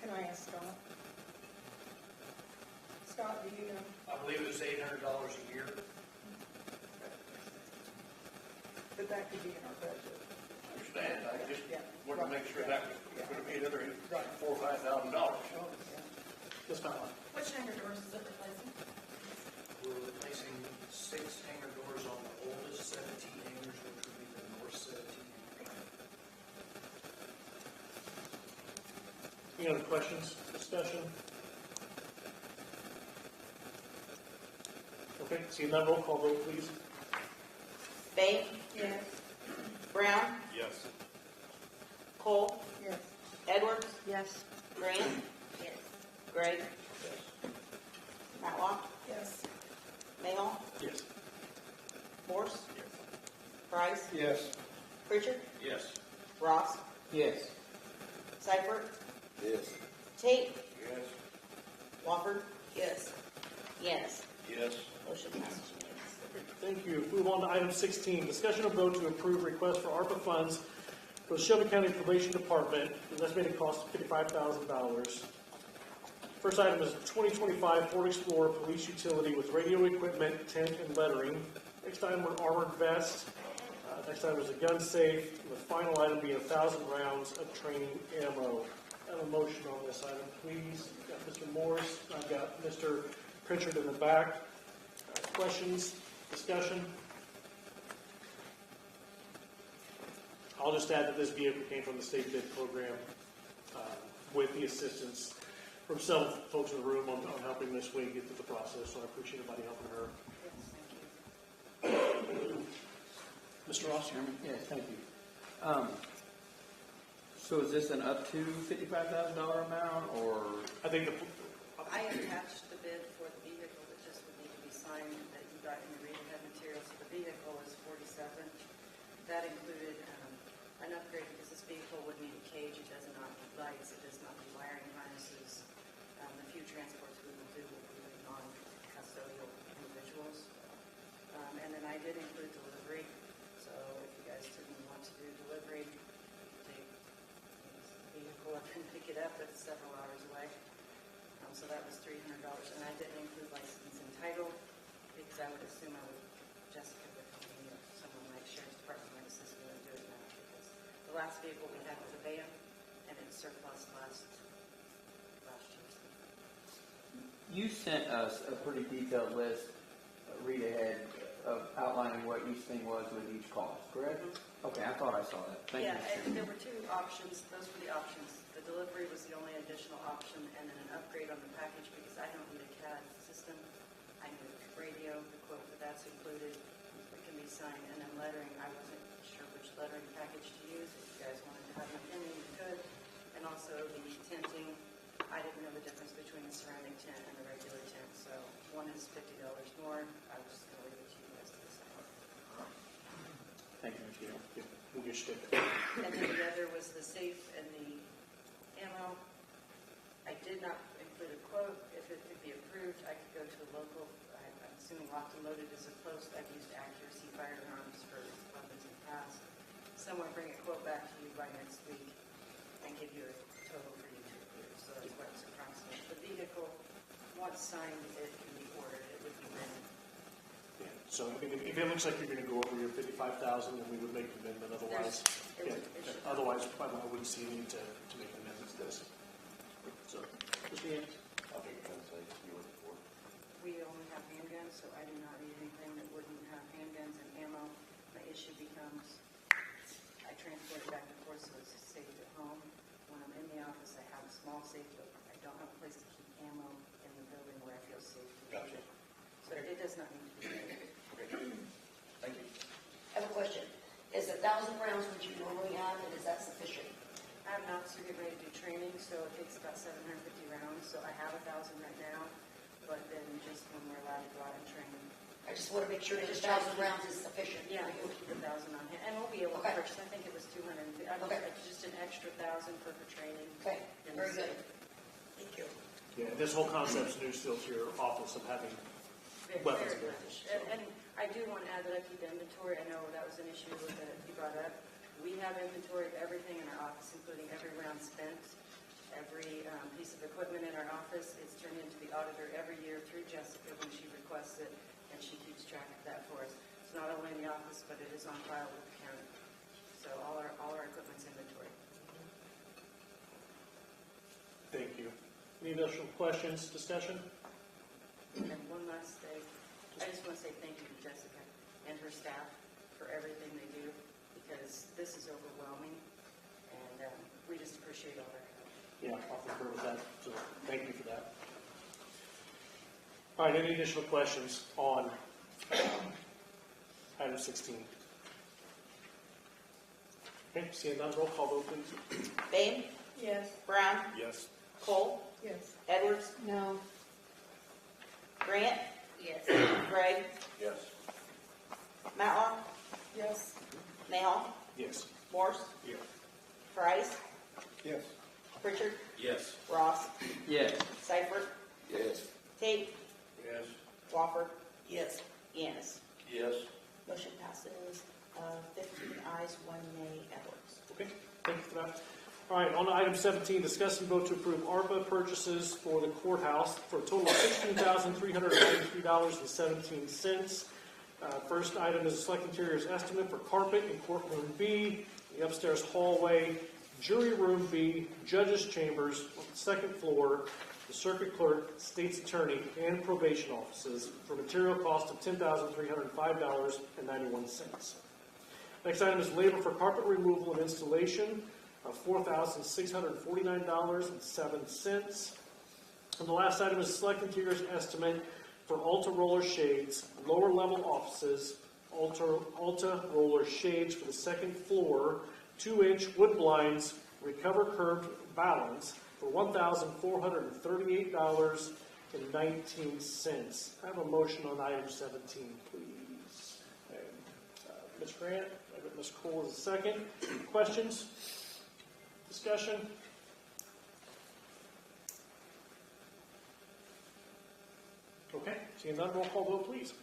Can I ask Scott? Scott, do you know? I believe it's $800 a year. But that could be in our budget. I understand, I just Yeah. wanted to make sure that was going to be another Right. $4,000 or $5,000. Ms. Matlock. Which hangar doors is it replacing? We're replacing 6 hangar doors on the oldest 17 hangars, which would be the north 17 hangar. Any other questions, discussion? Okay, seeing none, roll call vote, please. Bain, Yes. Brown, Yes. Cole, Yes. Edwards, Yes. Grant, Yes. Gregg, Matlock, Yes. Mayhaw, Yes. Morse, Price, Yes. Pritchard, Yes. Ross, Yes. Seibert, Yes. Tate, Yes. Wofford, yes, Yanis. Yes. Motion passes unanimously. Thank you. Move on to item 16, discussion of vote to approve request for ARPA funds for the Shelby County Probation Department, with an estimated cost of $55,000. First item is 2025 Ford Explorer Police Utility with radio equipment, tent, and lettering. Next item are armored vest. Next item is a gun safe. And the final item being 1,000 rounds of training ammo. I have a motion on this item, please. I've got Mr. Morris. I've got Mr. Pritchard in the back. Questions? Discussion? I'll just add that this vehicle came from the state bid program with the assistance from some folks in the room on helping Ms. Wade get through the process, so I appreciate everybody helping her. Mr. Ross? Chairman? Yes, thank you. So is this an up to $55,000 amount, or? I think I attached the bid for the vehicle that just would need to be signed that you got in the read-ahead materials. The vehicle is 47. That included an upgrade because this vehicle would need a cage. It does not need lights. It does not need wiring harnesses. The few transports we will do will be with non-custodial individuals. And then I did include delivery. So if you guys didn't want to do delivery, take the vehicle up and pick it up. It's several hours away. So that was $300. And I didn't include license and title because I would assume Jessica would help me or someone like Sheriff's Department might assist me in doing that because the last vehicle we had was a van and it surplus last year. You sent us a pretty detailed list, read ahead, of outlining what each thing was with each cost, correct? Mm-hmm. Okay, I thought I saw that. Thank you. And there were two options. Those were the options. The delivery was the only additional option, and then an upgrade on the package because I don't need a CAD system. I need a radio. The quote for that's included. It can be signed, and then lettering. I wasn't sure which lettering package to use. If you guys wanted to have an opinion, you could. And also the tenting. I didn't know the difference between the ceramic tent and the regular tent, so one is $50 more. I was just going to leave it to you guys to decide. Thank you, Ms. Gill. we'll get you. And then the other was the safe and the ammo. I did not include a quote. If it could be approved, I could go to a local, I'm assuming Locked and Loaded is a close. I've used Accuracy Firearms for weapons in the past. Someone bring a quote back to you by next week and give you a total for you to approve. So that's what it's approximate. The vehicle, once signed, it can be ordered. It would be ready. Yeah. So I mean, if it looks like you're going to go over your 55,000, then we would make an amendment. Otherwise, otherwise, I wouldn't see a need to make an amendment to this. So, Mr. Yates? I'll take it as you were before. We only have handguns, so I do not need anything that wouldn't have handguns and ammo. My issue becomes I transport it back and forth so it's safe at home. When I'm in the office, I have a small safe, but I don't have a place to keep ammo in the building where I feel safe. Gotcha. So it does not need to be there. Thank you. I have a question. Is 1,000 rounds what you normally have, and is that sufficient? I have an officer getting ready to do training, so it takes about 750 rounds. So I have 1,000 right now, but then just when we're allowed to go out and train. I just want to make sure that 1,000 rounds is sufficient. Yeah, we'll keep 1,000 on hand, and we'll be able to purchase. I think it was 250. Just an extra 1,000 for training. Okay, very good. Thank you. Yeah, this whole concept's new still to your office of having weapons. Very much. And I do want to add that I keep inventory. I know that was an issue that you brought up. We have inventory of everything in our office, including every round spent, every piece of equipment in our office. It's turned into the auditor every year through Jessica when she requests it, and she keeps track of that for us. It's not only in the office, but it is on file with the county. So all our equipment's inventory. Thank you. Any additional questions, discussion? And one last thing, I just want to say thank you to Jessica and her staff for everything they do, because this is overwhelming, and we just appreciate all their help. Yeah, I'll concur with that, so thank you for that. All right, any additional questions on item 16? Okay, seeing none, roll call vote, please. Bain? Yes. Brown? Yes. Cole? Yes. Edwards? No. Grant? Yes. Gray? Yes. Matlock? Yes. Nahal? Yes. Morse? Yeah. Price? Yes. Pritchard? Yes. Ross? Yes. Seifert? Yes. Tate? Yes. Wofford? Yes. Yanis? Yes. Motion passes 15 ayes, 1 nay, Edwards. Okay, thank you for that. All right, on to item 17, discuss and vote to approve ARPA purchases for the courthouse for a total of $16,393.17. First item is the select interior's estimate for carpet in courtroom B, the upstairs hallway, jury room B, judges' chambers on the second floor, the circuit clerk, state's attorney, and probation offices for material cost of $10,305.91. Next item is labor for carpet removal and installation of $4,649.07. And the last item is select interior's estimate for Alta roller shades, lower level offices, Alta roller shades for the second floor, 2-inch wood blinds, recover curved balance for $1,438.19. I have a motion on item 17, please. Ms. Grant, Ms. Cole is the second. Questions? Discussion? Okay, seeing none, roll call vote, please.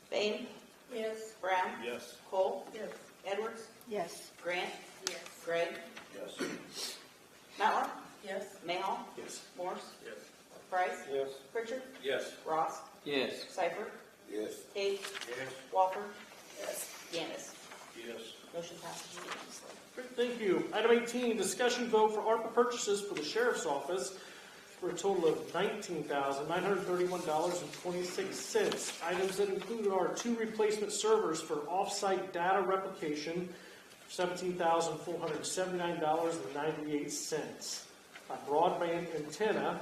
Bain? Yes. Brown? Yes. Cole? Yes. Edwards? Yes. Grant? Yes. Gregg? Yes. Matlock? Yes. Mayhall? Yes. Morse? Yes. Price? Yes. Pritchard? Yes. Ross? Yes. Seifert? Yes. Tate? Yes. Walker? Yes. Yanis? Yes. Motion passes unanimously. Great, thank you. Item 18, discussion vote for ARPA purchases for the sheriff's office for a total of $19,931.26. Items that include our 2 replacement servers for off-site data replication for $17,479.98. A broadband antenna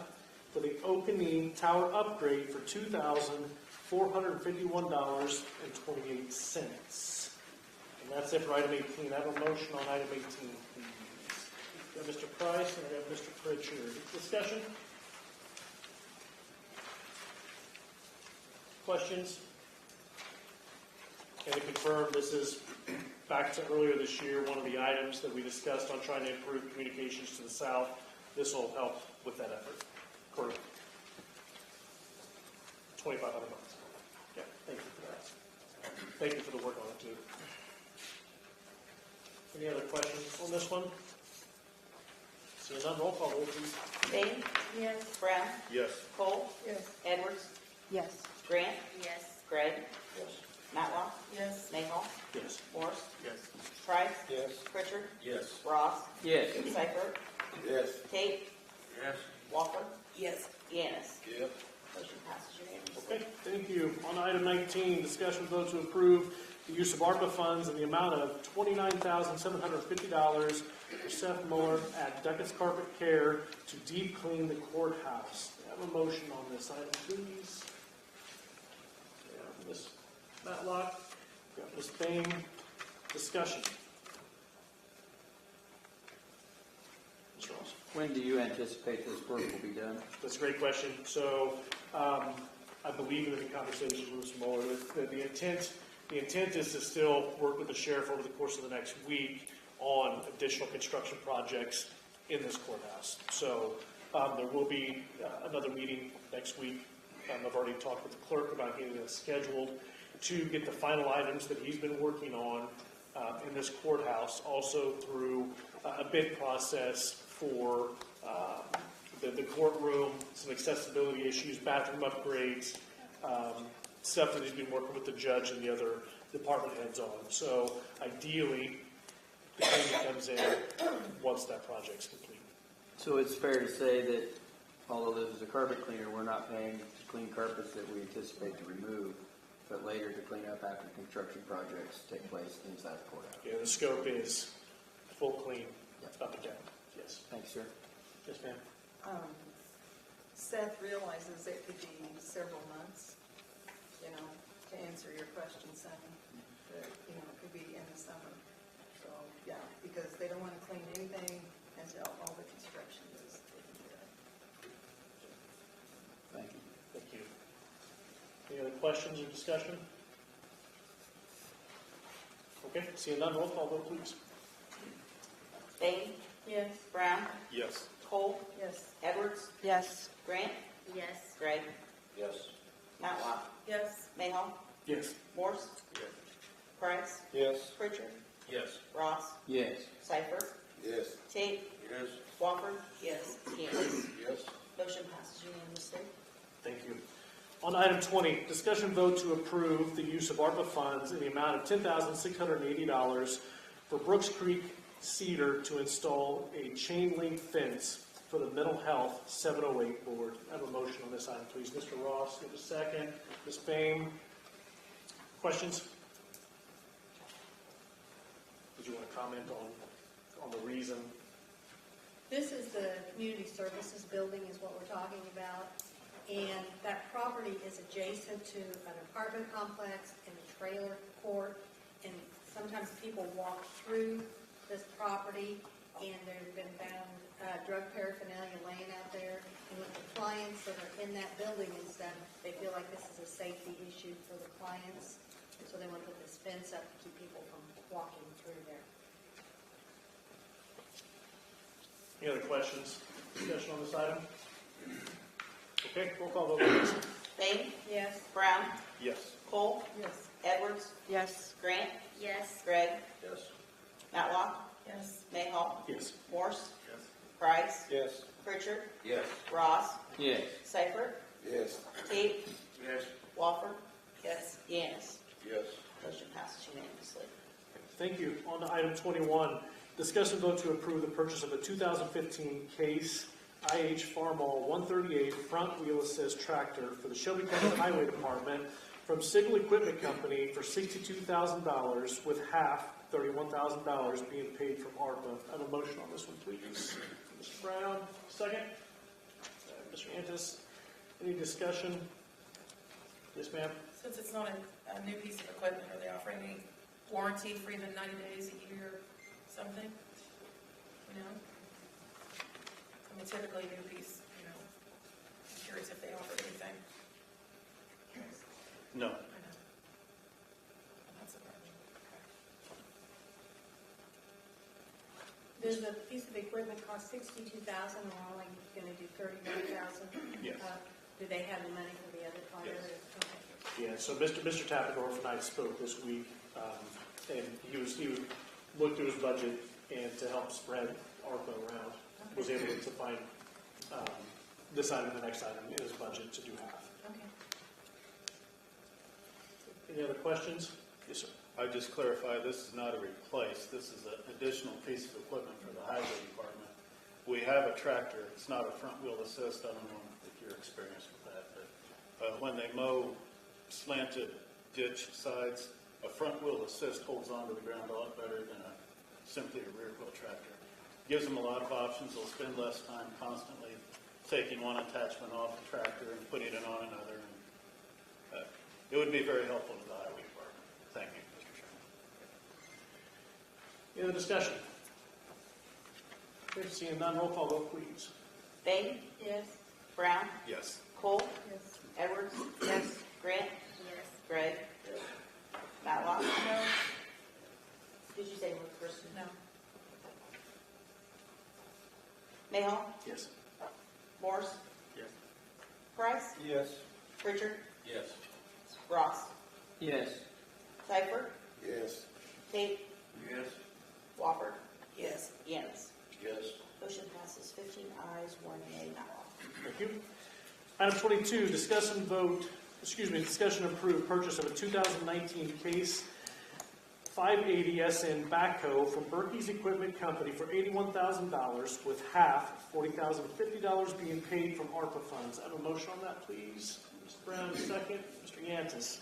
for the Okanee Tower upgrade for $2,451.28. And that's it for item 18. I have a motion on item 18, please. Got Mr. Price and I have Mr. Pritchard. Discussion? Questions? And to confirm, this is back to earlier this year, one of the items that we discussed on trying to improve communications to the south. This will help with that effort. Correct. $2,500. Yeah, thank you for that. Thank you for the work on it too. Any other questions on this one? Seeing none, roll call, vote please. Bain? Yes. Brown? Yes. Cole? Yes. Edwards? Yes. Grant? Yes. Gregg? Yes. Matlock? Yes. Mayhall? Yes. Morse? Yes. Price? Yes. Pritchard? Yes. Ross? Yes. Seifert? Yes. Tate? Yes. Walker? Yes. Yanis? Yep. Motion passes unanimously. Okay, thank you. On item 19, discussion vote to approve the use of ARPA funds in the amount of $29,750 for Seth Muller at Duckett's Carpet Care to deep clean the courthouse. I have a motion on this item, please. Yeah, Ms. Matlock, got Ms. Bain. Discussion. Ms. Ross. When do you anticipate this work will be done? That's a great question. So, I believe in the conversation with Mr. Mueller, that the intent is to still work with the sheriff over the course of the next week on additional construction projects in this courthouse. So, there will be another meeting next week. I've already talked with the clerk about getting that scheduled to get the final items that he's been working on in this courthouse, also through a bid process for the courtroom, some accessibility issues, bathroom upgrades, stuff that he's been working with the judge and the other department heads on. So ideally, the payment comes in once that project's complete. So it's fair to say that although this is a carpet cleaner, we're not paying to clean carpets that we anticipate to remove, but later to clean up after construction projects take place inside the courthouse. Yeah, the scope is full clean, up and down. Yes. Thanks, sir. Yes, ma'am. Seth realizes it could be several months, to answer your question, Sam. It could be in the summer. So, yeah, because they don't want to clean anything until all the construction is taken care of. Thank you. Thank you. Any other questions or discussion? Okay, seeing none, roll call vote, please. Bain? Yes. Brown? Yes. Cole? Yes. Edwards? Yes. Grant? Yes. Gregg? Yes. Matlock? Yes. Mayhall? Yes. Morse? Yes. Price? Yes. Pritchard? Yes. Ross? Yes. Seifert? Yes. Tate? Yes. Wofford? Yes. Yance? Yes. Motion passes unanimously. Thank you. On item 20, discussion vote to approve the use of ARPA funds in the amount of $10,680 for Brooks Creek Cedar to install a chain link fence for the Mental Health 708 Board. I have a motion on this item, please. Mr. Ross, give a second. Ms. Fame, questions? Did you want to comment on the reason? This is the community services building is what we're talking about. And that property is adjacent to an apartment complex and a trailer court. And sometimes people walk through this property and there's been found drug paraphernalia laying out there. And with the clients that are in that building and stuff, they feel like this is a safety issue for the clients. So they want to put this fence up to keep people from walking through there. Any other questions, discussion on this item? Okay, roll call vote, please. Bain? Yes. Brown? Yes. Cole? Yes. Edwards? Yes. Grant? Yes. Gregg? Yes. Matlock? Yes. Mayhaw? Yes. Morse? Yes. Price? Yes. Pritchard? Yes. Ross? Yes. Seifert? Yes. Tate? Yes. Wofford? Yes. Yance? Yes. Motion passes unanimously. Thank you. On to item 21, discuss and vote to approve the purchase of a 2015 Case IH Farmall 138 front wheel assist tractor for the Shelby County Highway Department from Signal Equipment Company for $62,000 with half, $31,000 being paid from ARPA. I have a motion on this one, please. Mr. Brown, second. Mr. Antis, any discussion? Yes, ma'am. Since it's not a new piece of equipment, are they offering any warranty for even 90 days, a year, something? You know? I mean, typically a new piece, you know, I'm curious if they offer anything. No. I know. I'm not surprised. Does a piece of equipment cost $62,000 and we're only going to do $31,000? Yes. Do they have the money for the other part of it? Okay. Yeah, so Mr. Tappendorf and I spoke this week, and he looked through his budget and to help spread ARPA around, was able to find this item and the next item in his budget to do half. Okay. Any other questions? Yes, sir. I just clarify, this is not a replace, this is an additional piece of equipment for the highway department. We have a tractor, it's not a front wheel assist, I don't know if you're experienced with that, but when they mow slanted ditch sides, a front wheel assist holds onto the ground a lot better than simply a rear wheel tractor. Gives them a lot of options, they'll spend less time constantly taking one attachment off the tractor and putting it on another. And, it would be very helpful to the highway department. Thank you, Mr. Chairman. Any other discussion? Okay, seeing none, roll call vote, please. Bain? Yes. Brown? Yes. Cole? Yes. Edwards? Yes. Grant? Yes. Gregg? Yes. Matlock? No. Did you say Kristen? No. Mayhaw? Yes. Morse? Yes. Price? Yes. Pritchard? Yes. Ross? Yes. Seifert? Yes. Tate? Yes. Wofford? Yes. Yance? Yes. Motion passes 15 ayes, 1 nay, Matlock. Thank you. Item 22, discussion and approve purchase of a 2019 Case 580 SN backhoe from Berkey's Equipment Company for $81,000 with half, $40,050 being paid from ARPA funds. I have a motion on that, please. Mr. Brown, second. Mr. Yantis.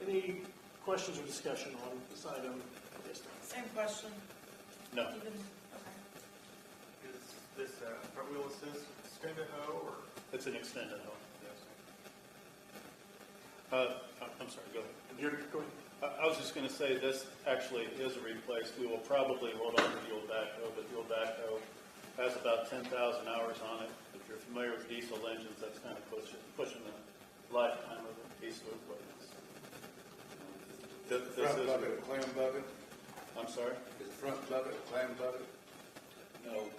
Any questions or discussion on this item? Yes, ma'am. Same question. No. Even, okay. Is this front wheel assist extended hoe or? It's an extended hoe. Yes. I'm sorry, go ahead. You're going. I was just going to say this actually is a replace. We will probably hold on to the old backhoe, but the old backhoe has about 10,000 hours on it. If you're familiar with diesel engines, that's kind of pushing the lifetime of a piece of equipment. This Front is bucket, a clam bucket? I'm sorry? Is the front bucket a clam bucket? No.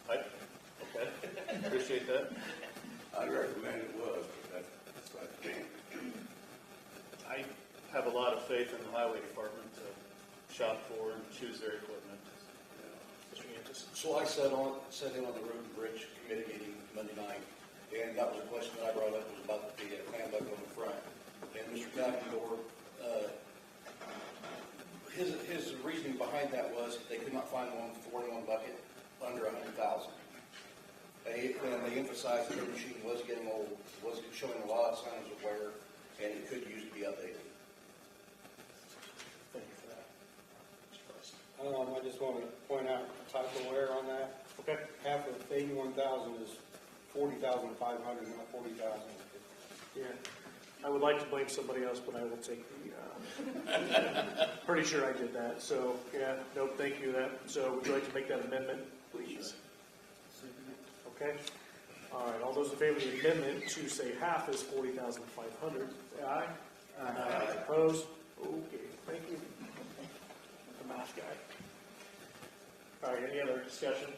Okay. Appreciate that. I'd recommend it was, but that's what I think. I have a lot of faith in the highway department to shop for and choose their equipment. Mr. Yantis. So I sat in on the Road and Bridge Committee meeting Monday night, and that was a question that I brought up, was about the handbook on the front. And Mr. Calvin, his reasoning behind that was they could not find one for one bucket under 100,000. They emphasized that their machine was getting old, was showing a lot of signs of wear, and it could use to be updated. Thank you for that. Mr. Price. I just want to point out typo error on that. Okay. Half of 81,000 is 40,500, not 40,000. Yeah. I would like to blame somebody else, but I will take the, pretty sure I did that. So, yeah, nope, thank you. So would you like to make that amendment, please? Okay. All right, all those in favor of the amendment to say half is 40,500, say aye. Aye. Opposed? Okay, thank you. The math guy. All right, any other discussion?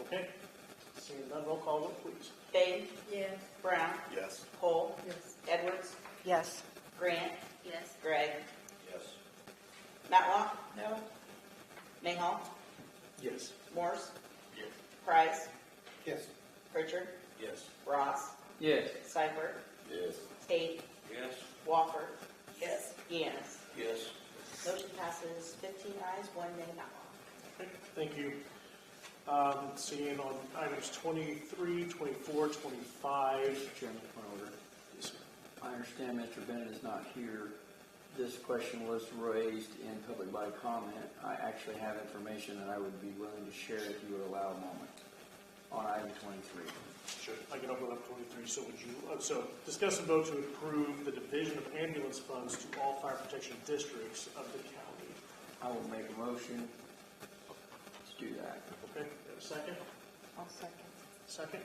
Okay. Seeing none, roll call vote, please. Bain. Yes. Brown. Yes. Cole. Yes. Edwards. Yes. Grant. Yes. Gregg. Yes. Matlock. No. Nahal. Yes. Morse. Yes. Price. Yes. Pritchard. Yes. Ross. Yes. Seibert. Yes. Tate. Yes. Walker. Yes. Yanis. Yes. Motion passes 15 ayes, 1 nay, Matlock. Okay, thank you. Seeing on items 23, 24, 25. Mr. Chairman, point of order. Yes, sir. I understand Mr. Bennett is not here. This question was raised in public body comment. I actually have information that I would be willing to share if you would allow a moment on item 23. Sure, I can open up 23. So would you, so discuss and vote to approve the division of ambulance funds to all fire protection districts of the county. I will make a motion to do that. Okay, a second? I'll second. Second?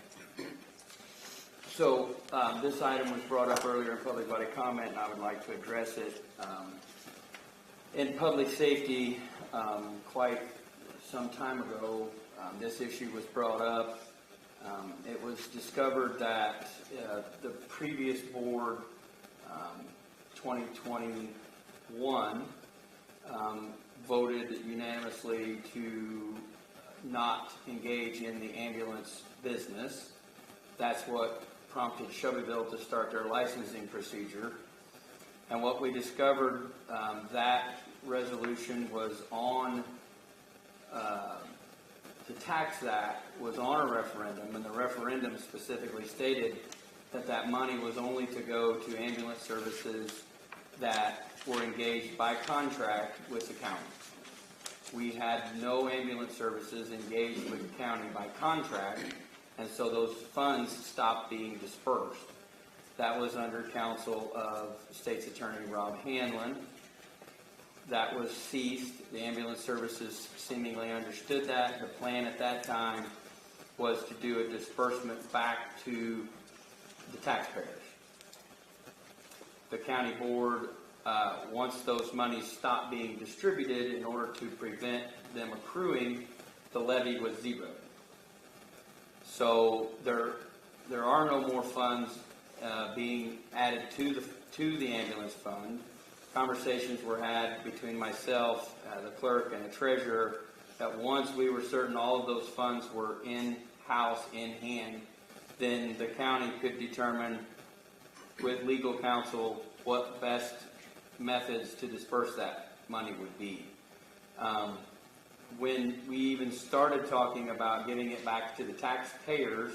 So this item was brought up earlier in public body comment, and I would like to address it. In public safety, quite some time ago, this issue was brought up. It was discovered that the previous board, 2021, voted unanimously to not engage in the ambulance business. That's what prompted Shelbyville to start their licensing procedure. And what we discovered, that resolution was on, to tax that was on a referendum, and the referendum specifically stated that that money was only to go to ambulance services that were engaged by contract with the county. We had no ambulance services engaged with the county by contract, and so those funds stopped being dispersed. That was under counsel of State's Attorney Rob Hanlon. That was ceased. The ambulance services seemingly understood that. The plan at that time was to do a disbursement back to the taxpayers. The county board, once those monies stopped being distributed, in order to prevent them accruing, the levy was zeroed. So there are no more funds being added to the ambulance fund. Conversations were had between myself, the clerk, and the treasurer that once we were certain all of those funds were in-house, in hand, then the county could determine with legal counsel what best methods to disperse that money would be. When we even started talking about giving it back to the taxpayers,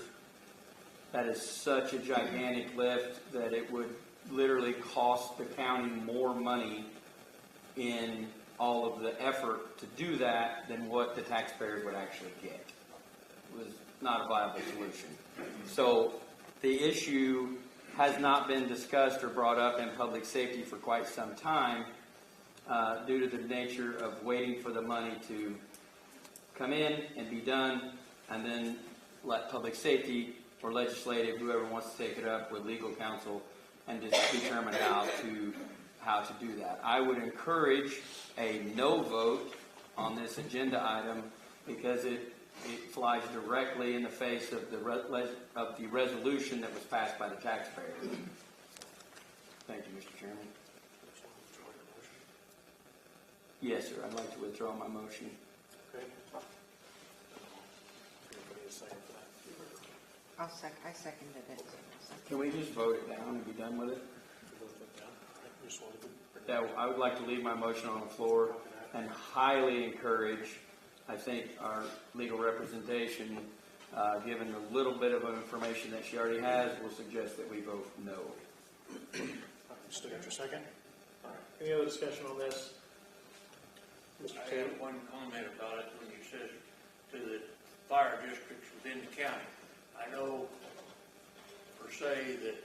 that is such a gigantic lift that it would literally cost the county more money in all of the effort to do that than what the taxpayers would actually get. It was not a viable solution. So the issue has not been discussed or brought up in public safety for quite some time due to the nature of waiting for the money to come in and be done, and then let public safety or legislative, whoever wants to take it up with legal counsel, and just determine how to do that. I would encourage a no vote on this agenda item because it flies directly in the face of the resolution that was passed by the taxpayers. Thank you, Mr. Chairman. Yes, sir, I'd like to withdraw my motion. Okay. Anybody a second for that? I seconded it. Can we just vote it down and be done with it? You just wanted to bring it Yeah, I would like to leave my motion on the floor and highly encourage, I think, our legal representation, given the little bit of information that she already has, will suggest that we vote no. You still got your second? All right. Any other discussion on this? Mr. I Taylor? have one comment about it when you says to the fire districts within the county. I know per se that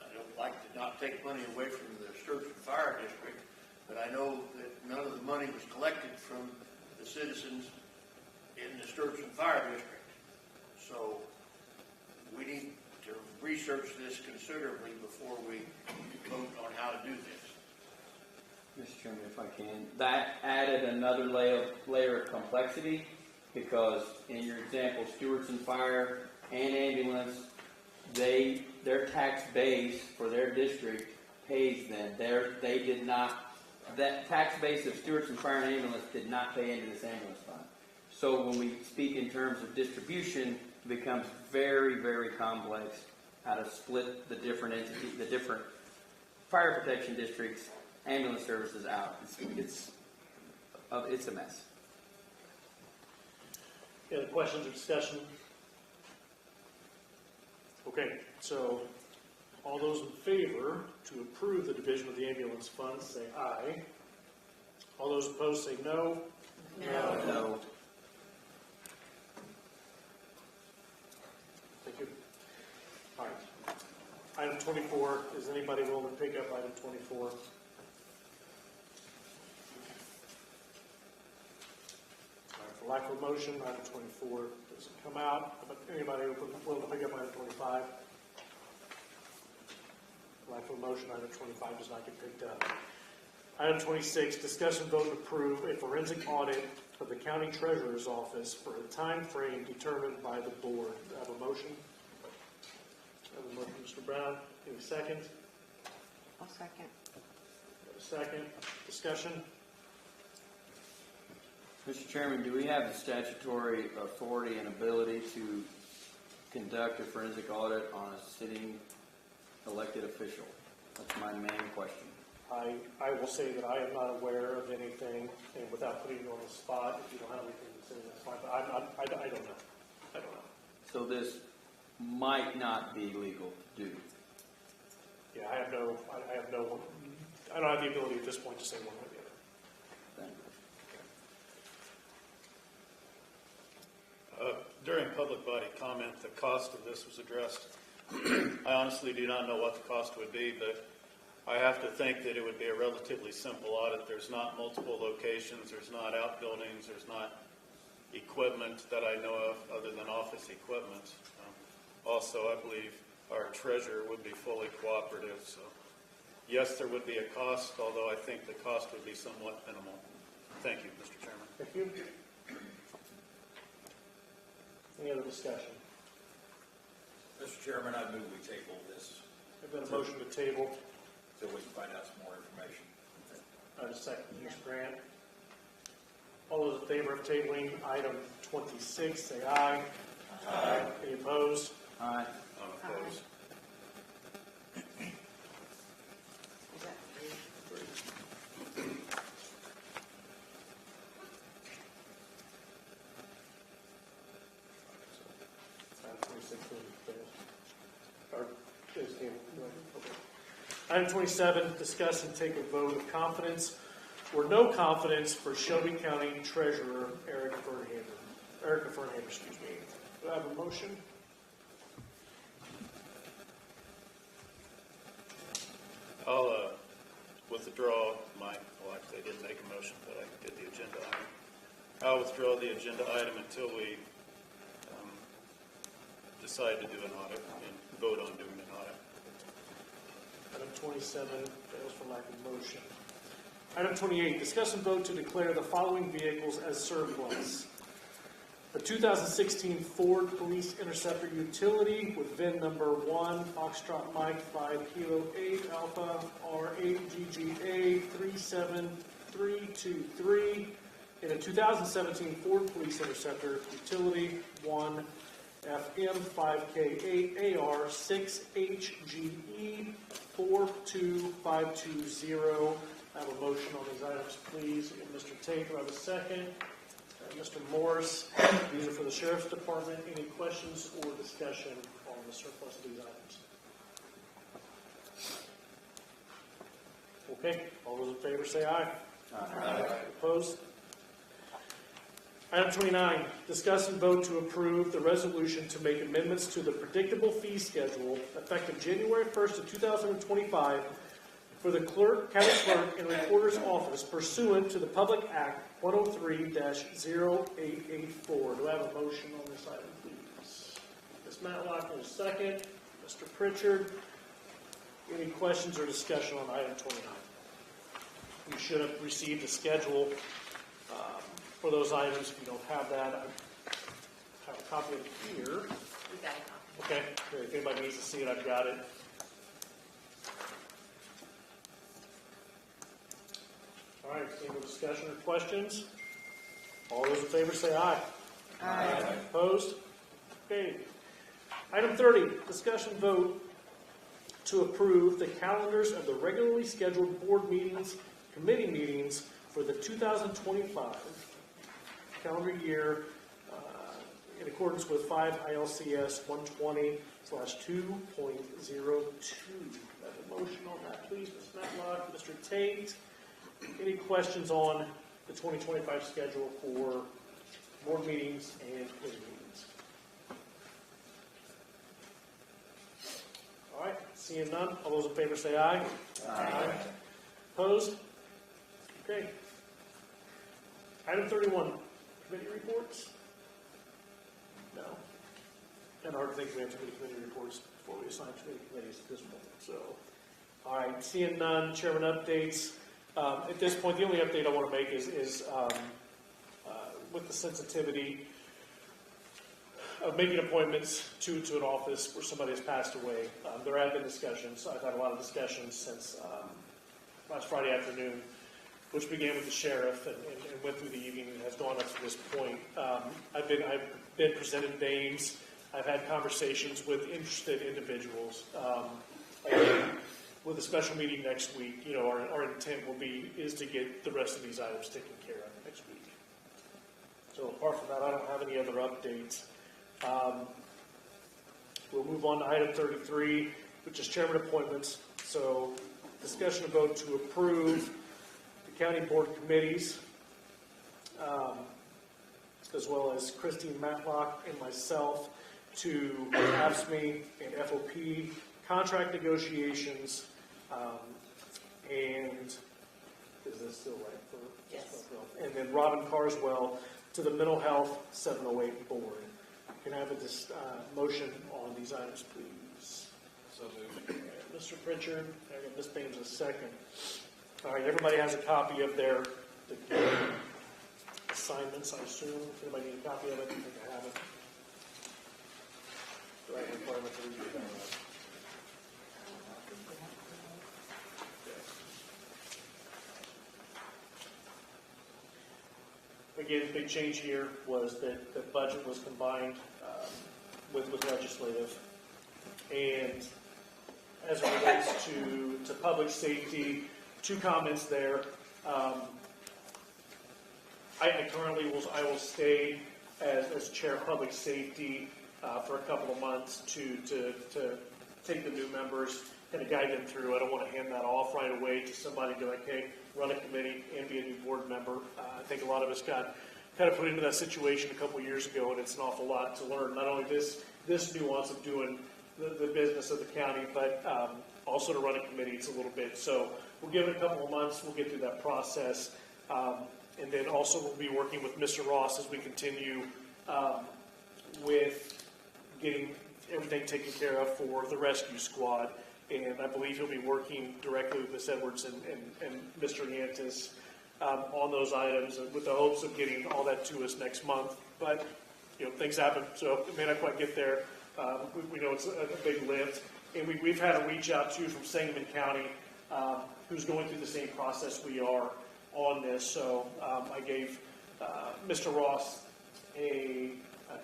I don't like to not take money away from the Sturgeon Fire District, but I know that none of the money was collected from the citizens in the Sturgeon Fire District. So we need to research this considerably before we vote on how to do this. Mr. Chairman, if I can, that added another layer of complexity, because in your example, Stewartson Fire and Ambulance, their tax base for their district pays them. They did not, that tax base of Stewartson Fire and Ambulance did not pay into this ambulance fund. So when we speak in terms of distribution, it becomes very, very complex how to split the different entities, the different fire protection districts, ambulance services out. It's a mess. Any other questions or discussion? Okay, so all those in favor to approve the division of the ambulance fund, say aye. All those opposed, say no. No. Thank you. All right. Item 24, is anybody willing to pick up item 24? All right, for lack of a motion, item 24 doesn't come out. But anybody willing to pick up item 25? For lack of a motion, item 25 does not get picked up. Item 26, discuss and vote to approve a forensic audit of the county treasurer's office for a time frame determined by the board. Do I have a motion? I have a motion, Mr. Brown. Any second? I'll second. A second. Discussion? Mr. Chairman, do we have the statutory authority and ability to conduct a forensic audit on a sitting elected official? That's my main question. I will say that I am not aware of anything, and without putting you on the spot, if you don't have anything to say, that's fine, but I don't know. I don't know. So this might not be legal to do. Yeah, I don't have the ability at this point to say one way or the other. Thank you. During public body comment, the cost of this was addressed. I honestly do not know what the cost would be, but I have to think that it would be a relatively simple audit. There's not multiple locations, there's not outbuildings, there's not equipment that I know of other than office equipment. Also, I believe our treasurer would be fully cooperative, so yes, there would be a cost, although I think the cost would be somewhat minimal. Thank you, Mr. Chairman. Thank you. Any other discussion? Mr. Chairman, I move we table this I've got a motion to table. till we can find out some more information. I have a second, Mr. Grant. All those in favor of tabling item 26, say aye. Aye. Any opposed? Aye. I'm opposed. Is that Item 26 is tabled. Okay. Item 27, discuss and take a vote of confidence or no confidence for Shelby County Treasurer Erica Fernhaber, excuse me. Do I have a motion? I'll withdraw my, well, actually, I didn't make a motion, but I did the agenda item. I'll withdraw the agenda item until we decide to do an audit and vote on doing an audit. Item 27 fails for lack of motion. Item 28, discuss and vote to declare the following vehicles as surplus. A 2016 Ford Police Interceptor Utility with VIN number 1, Foxtrot Mike 5 Kilo 8 Alpha R8 GGA 37 323 in a 2017 Ford Police Interceptor Utility 1 FM 5K8 AR 6HGE 42520. I have a motion on these items, please. And Mr. Tate, do I have a second? Mr. Morris, these are for the Sheriff's Department. Any questions or discussion on the surplus of these items? Okay, all those in favor say aye. Aye. Opposed? Item 29, discuss and vote to approve the resolution to make amendments to the predictable fee schedule effective January 1st of 2025 for the clerk, county clerk, and recorder's office pursuant to the Public Act 103-0884. Do I have a motion on this item, please? Ms. Matlock will second. Mr. Pritchard, any questions or discussion on item 29? You should have received a schedule for those items. If you don't have that, I have a copy of it here. We got a copy. Okay, great. If anybody needs to see it, I've got it. All right, any more discussion or questions? All those in favor say aye. Aye. Opposed? Okay. Item 30, discussion vote to approve the calendars of the regularly scheduled board meetings, committee meetings for the 2025 calendar year in accordance with 5 ILCS 120/2.02. Have a motion on that, please, Ms. Matlock. Mr. Tate, any questions on the 2025 schedule for board meetings and committee meetings? All right, seeing none, all those in favor say aye. Aye. Opposed? Okay. Item 31, committee reports? No. And hard to think we have too many committee reports before we assign committees at this point. So, all right, seeing none, chairman updates. At this point, the only update I want to make is with the sensitivity of making appointments to an office where somebody has passed away. There have been discussions. I've had a lot of discussions since last Friday afternoon, which began with the sheriff and went through the evening and has gone up to this point. I've been presented names. I've had conversations with interested individuals. With a special meeting next week, our intent is to get the rest of these items taken care of next week. So apart from that, I don't have any other updates. We'll move on to item 33, which is chairman appointments. So discussion and vote to approve the county board committees, as well as Christine Matlock and myself to AFSCME and FOP contract negotiations, and is this still right for? Yes. And then Robin Carswell to the Mental Health 708 Board. Can I have a motion on these items, please? So moved. Mr. Pritchard, I got Ms. Baines a second. All right, everybody has a copy of their assignments, I assume. If anybody need a copy of it, I think I have it. Do I have a requirement to review that? Again, the big change here was that the budget was combined with legislative. And as it relates to public safety, 2 comments there. I currently will stay as chair of public safety for a couple of months to take the new members and to guide them through. I don't want to hand that off right away to somebody and be like, hey, run a committee and be a new board member. I think a lot of us got kind of put into that situation a couple of years ago, and it's an awful lot to learn. Not only this nuance of doing the business of the county, but also to run a committee. It's a little bit. So we'll give it a couple of months. We'll get through that process. And then also we'll be working with Mr. Ross as we continue with getting everything taken care of for the rescue squad. And I believe he'll be working directly with Ms. Edwards and Mr. Yantis on those items, with the hopes of getting all that to us next month. But, things happen, so it may not quite get there. We know it's a big lift. And we've had a reach out to from Sangamon County, who's going through the same process we are on this, so I gave Mr. Ross a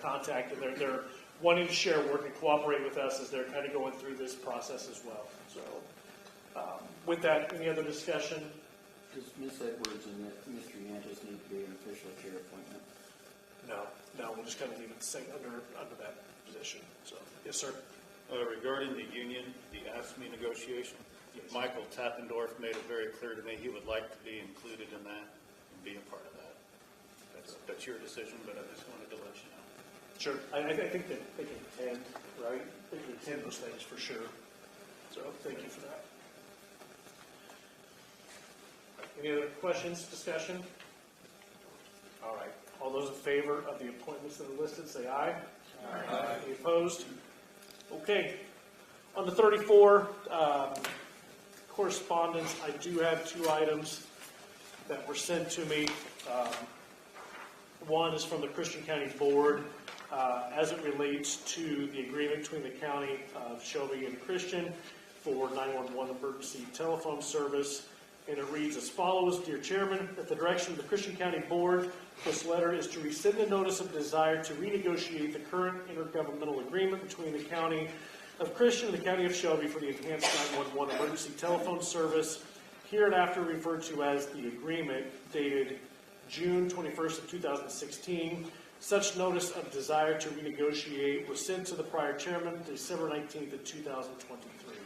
contact, and they're wanting to share work and cooperate with us as they're kind of going through this process as well. So with that, any other discussion? Does Ms. Edwards and Mr. Yantis need to be an official chair appointment? No, we'll just kind of leave it under that position. So, yes, sir. Regarding the union, the ASME negotiation, Michael Tappendorf made it very clear to me he would like to be included in that and be a part of that. That's your decision, but I just wanted to let you know. Sure. I think that they can attend, right? They can attend those things for sure. So thank you for that. Any other questions, discussion? All right. All those in favor of the appointments that are listed, say aye. Aye. Any opposed? Okay. On to 34, correspondence. I do have 2 items that were sent to me. One is from the Christian County Board as it relates to the agreement between the County of Shelby and Christian for 911 emergency telephone service. And it reads as follows: Dear Chairman, at the direction of the Christian County Board, this letter is to rescind the notice of desire to renegotiate the current intergovernmental agreement between the County of Christian and the County of Shelby for the enhanced 911 emergency telephone service, hereinafter referred to as the agreement, dated June 21st of 2016. Such notice of desire to renegotiate was sent to the prior chairman December 19th of 2023.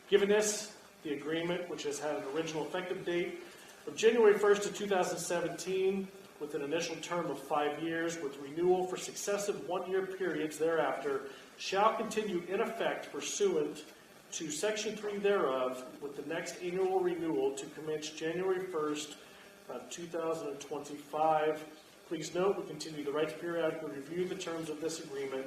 Given this, the agreement, which has had an original effective date of January 1st of 2017, with an initial term of 5 years, with renewal for successive 1-year periods thereafter, shall continue in effect pursuant to Section 3 thereof, with the next annual renewal to commence January 1st of 2025. Please note, we continue the right to periodically review the terms of this agreement.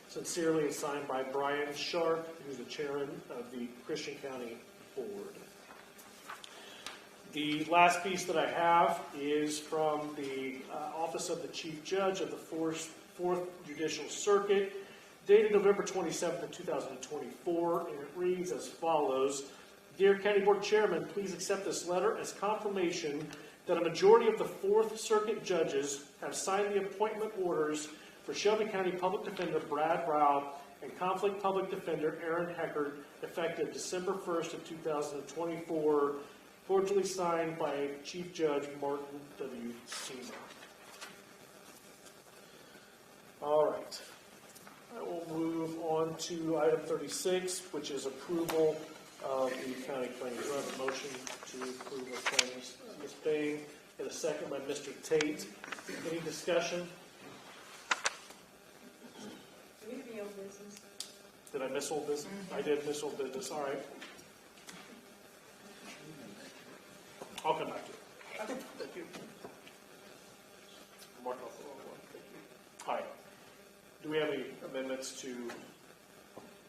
Sincerely, and signed by Brian Sharp, who's the chairman of the Christian County Board. The last piece that I have is from the Office of the Chief Judge of the Fourth Judicial Circuit, dated November 27th of 2024, and it reads as follows: Dear County Board Chairman, please accept this letter as confirmation that a majority of the Fourth Circuit judges have signed the appointment orders for Shelby County Public Defender Brad Rao and Conflict Public Defender Aaron Heckert, effective December 1st of 2024, cordially signed by Chief Judge Martin W. Seamer. All right. I will move on to item 36, which is approval of the county claims. Do I have a motion to approve the claims? Ms. Bain, and a second by Mr. Tate. Any discussion? Do we have any old business? Did I miss old business? I did miss old business. All right. I'll come back to it. Okay. Thank you. Mark off the wrong one. Thank you. All right. Do we have any amendments to?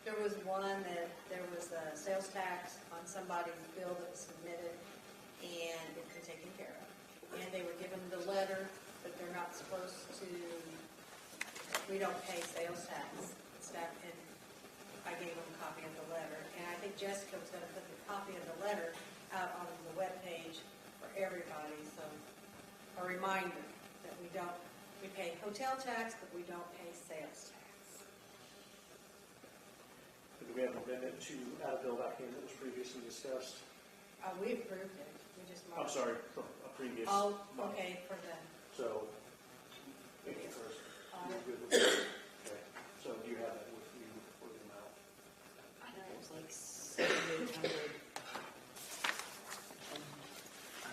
There was one that there was a sales tax on somebody's bill that was submitted, and it's been taken care of. And they were given the letter that they're not supposed to, we don't pay sales tax stuff, and I gave them a copy of the letter. And I think Jessica was going to put the copy of the letter out on the webpage for everybody, so a reminder that we pay hotel tax, but we don't pay sales tax. Do we have an amendment to add a bill back in that was previously discussed? We approved it, we just. I'm sorry, for a previous. Oh, month. okay, for the. So, thank you first. You're good with that? Okay. So do you have that with you for the amount? I know it was like 7,800.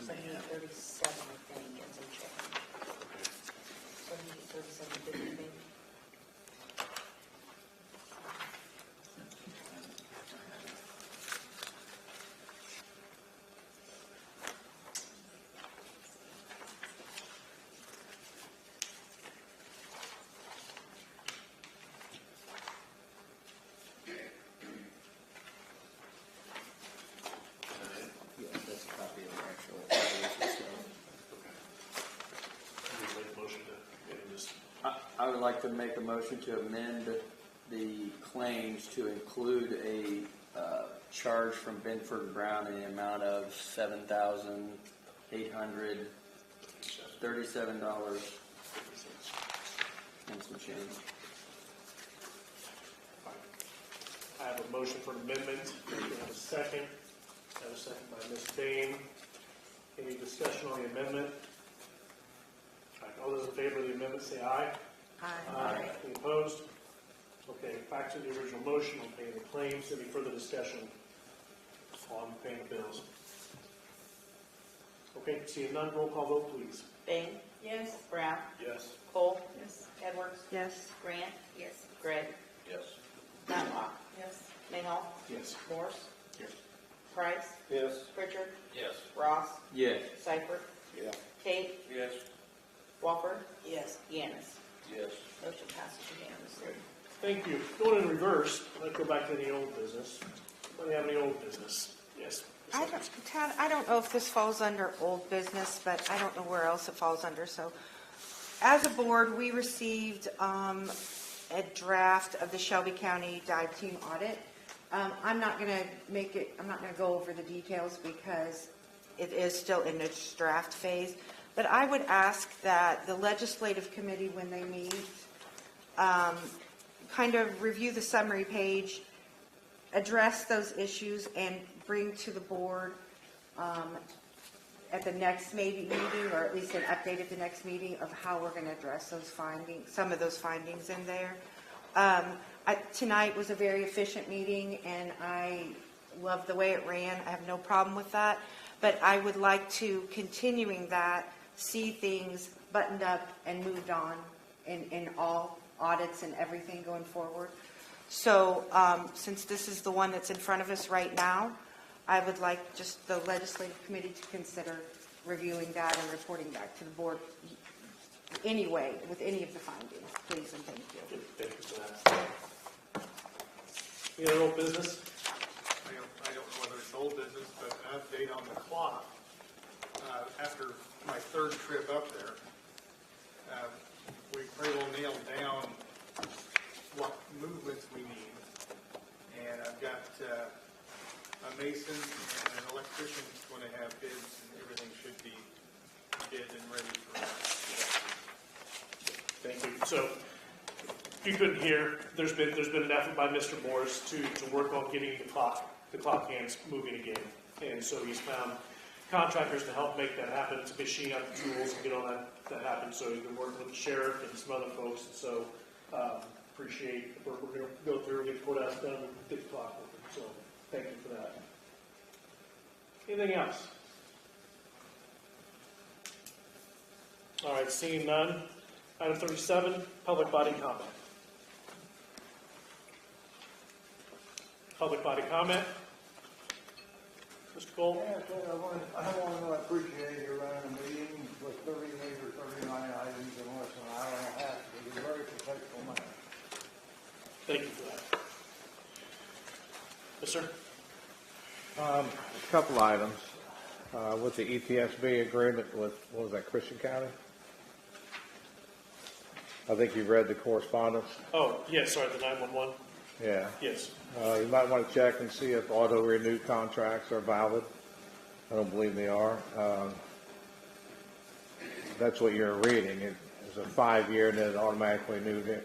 737, I think, as a check. 737.50 maybe. Yeah, that's a copy of the actual stuff. Can we make a motion to get in this? I would like to make a motion to amend the claims to include a charge from Benford and Brown in the amount of $7,000 $837 and some change. I have a motion for an amendment. I have a second. I have a second by Ms. Dane. Any discussion on the amendment? All right, all those in favor of the amendment say aye. Aye. Any opposed? Okay, back to the original motion on paying the claims. Any further discussion on paying the bills? Okay, seeing none, roll call vote, please. Bain. Yes. Brown. Yes. Cole. Yes. Edwards. Yes. Grant. Yes. Gregg. Yes. Matlock. Yes. Mayhall. Yes. Morse. Yes. Price. Yes. Pritchard. Yes. Ross. Yes. Seifert. Yeah. Kate. Yes. Wofford. Yes. Yanis. Yes. Motion passes unanimously. Thank you. Going in reverse, let's go back to any old business. Anybody have any old business? Yes. Tad, I don't know if this falls under old business, but I don't know where else it falls under. So as a board, we received a draft of the Shelby County dive team audit. I'm not going to go over the details because it is still in its draft phase. But I would ask that the legislative committee, when they meet, kind of review the summary page, address those issues, and bring to the board at the next meeting, or at least an update at the next meeting of how we're going to address those findings, some of those findings in there. Tonight was a very efficient meeting, and I love the way it ran. I have no problem with that. But I would like to, continuing that, see things buttoned up and moved on in all audits and everything going forward. So since this is the one that's in front of us right now, I would like just the legislative committee to consider reviewing that and reporting back to the board anyway with any of the findings. Please and thank you. Thank you for that. Any other old business? I don't know whether it's old business, but an update on the clock. After my third trip up there, we pretty well nailed down what movements we need. And I've got a mason and an electrician going to have bids, and everything should be bid and ready for that. Thank you. So, if you couldn't hear, there's been an effort by Mr. Morris to work on getting the clock hands moving again. And so he's found contractors to help make that happen, to machine up the tools and get all that happen. So he's been working with the sheriff and some other folks. And so appreciate we're going to go through and get the courthouse done and get the clock working. So thank you for that. Anything else? All right, seeing none. Item 37, public body comment. Public body comment. Mr. Cole? Yeah, I want to know, I appreciate you running a meeting with 38 or 39 items in less than an hour and a half. It was a very successful man. Thank you for that. Yes, sir. A couple items. With the ETSB agreement with, what was that, Christian County? I think you read the correspondence. Oh, yes, sorry, the 911. Yeah. Yes. You might want to check and see if auto-renew contracts are valid. I don't believe they are. That's what you're reading. It's a 5-year and then automatically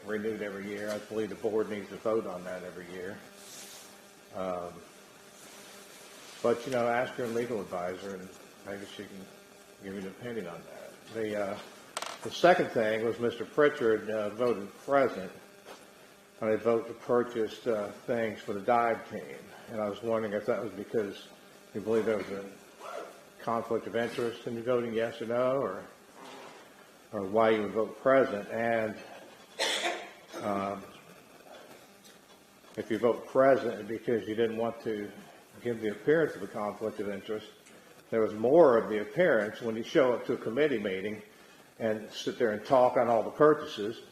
renewed every year. I believe the board needs to vote on that every year. But, ask your legal advisor and maybe she can give you an opinion on that. The second thing was Mr. Pritchard voted present on a vote to purchase things for the dive team. And I was wondering if that was because you believe there was a conflict of interest in you voting yes or no, or why you would vote present. And if you vote present because you didn't want to give the appearance of a conflict of interest, there was more of the appearance when you show up to a committee meeting and sit there and talk on all the purchases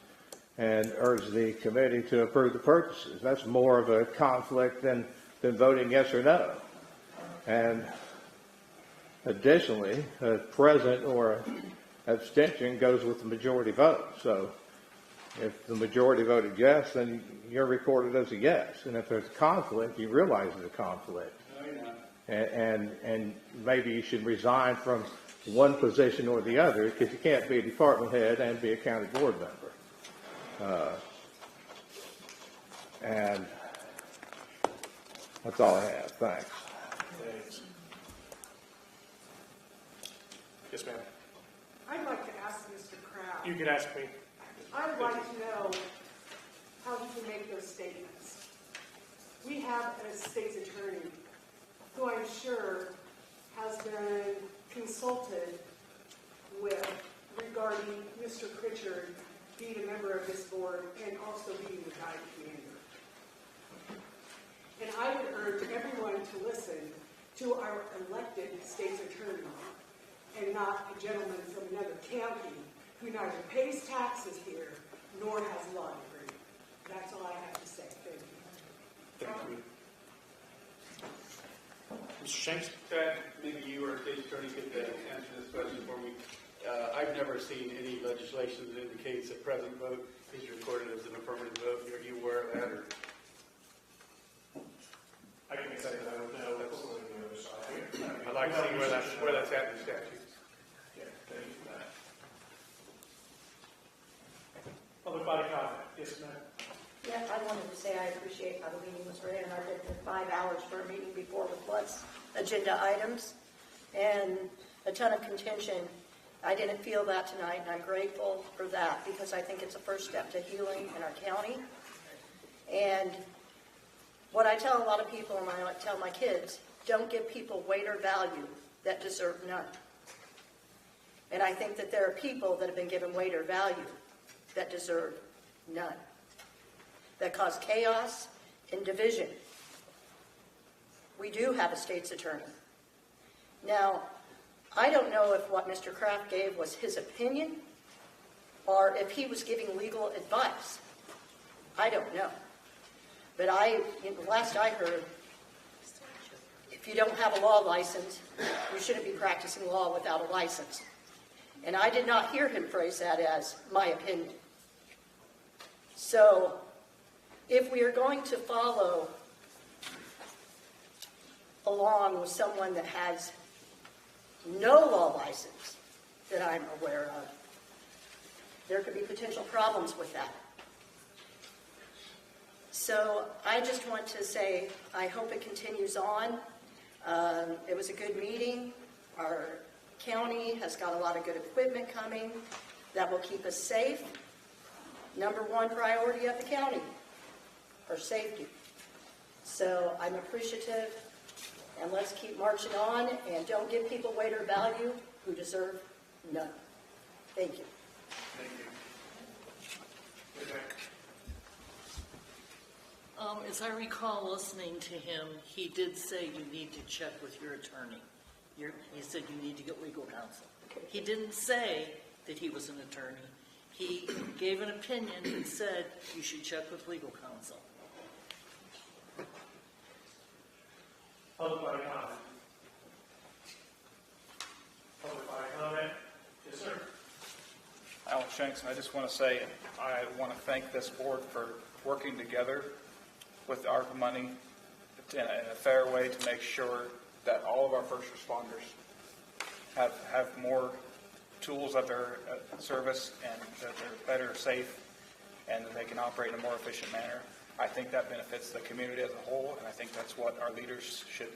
and urge the committee to approve the purchases. That's more of a conflict than voting yes or no. And additionally, a present or abstention goes with the majority vote. So if the majority voted yes, then you're recorded as a yes. And if there's a conflict, you realize there's a conflict. And maybe you should resign from one position or the other, because you can't be a department head and be a county board member. And that's all I have. Thanks. Thanks. Yes, ma'am. I'd like to ask Mr. Kraft. You can ask me. I'd like to know how he can make those statements. We have a state's attorney who I'm sure has been consulted with regarding Mr. Pritchard being a member of this board and also being the guide commander. And I would urge everyone to listen to our elected state's attorney and not a gentleman from another county who neither pays taxes here nor has a law degree. That's all I have to say. Thank you. Thank you. Mr. Shanks? Maybe you or state attorney could answer this question for me. I've never seen any legislation that indicates a present vote is recorded as an affirmative vote. Are you aware of that? Or? I can say that I don't know. That's on the other side. I'd like to see where that's at in the statutes. Yeah, thank you for that. Public body comment. Yes, ma'am. Yeah, I wanted to say I appreciate how the meeting was ran. I did the 5 hours for a meeting before with less agenda items and a ton of contention. I didn't feel that tonight, and I'm grateful for that because I think it's a first step to healing in our county. And what I tell a lot of people, and I tell my kids, don't give people weight or value that deserve none. And I think that there are people that have been given weight or value that deserve none, that cause chaos and division. We do have a state's attorney. Now, I don't know if what Mr. Kraft gave was his opinion or if he was giving legal advice. I don't know. But last I heard, if you don't have a law license, you shouldn't be practicing law without a license. And I did not hear him phrase that as my opinion. So, if we are going to follow along with someone that has no law license that I'm aware of, there could be potential problems with that. So I just want to say I hope it continues on. It was a good meeting. Our county has got a lot of good equipment coming that will keep us safe. Number one priority of the county, our safety. So I'm appreciative, and let's keep marching on, and don't give people weight or value who deserve none. Thank you. Thank you. As I recall listening to him, he did say you need to check with your attorney. He said you need to get legal counsel. He didn't say that he was an attorney. He gave an opinion and said you should check with legal counsel. Public body comment. Public body comment. Yes, sir. Alex Shanks, I just want to say I want to thank this board for working together with ARPA money in a fair way to make sure that all of our first responders have more tools at their service and that they're better safe and that they can operate in a more efficient manner. I think that benefits the community as a whole, and I think that's what our leaders should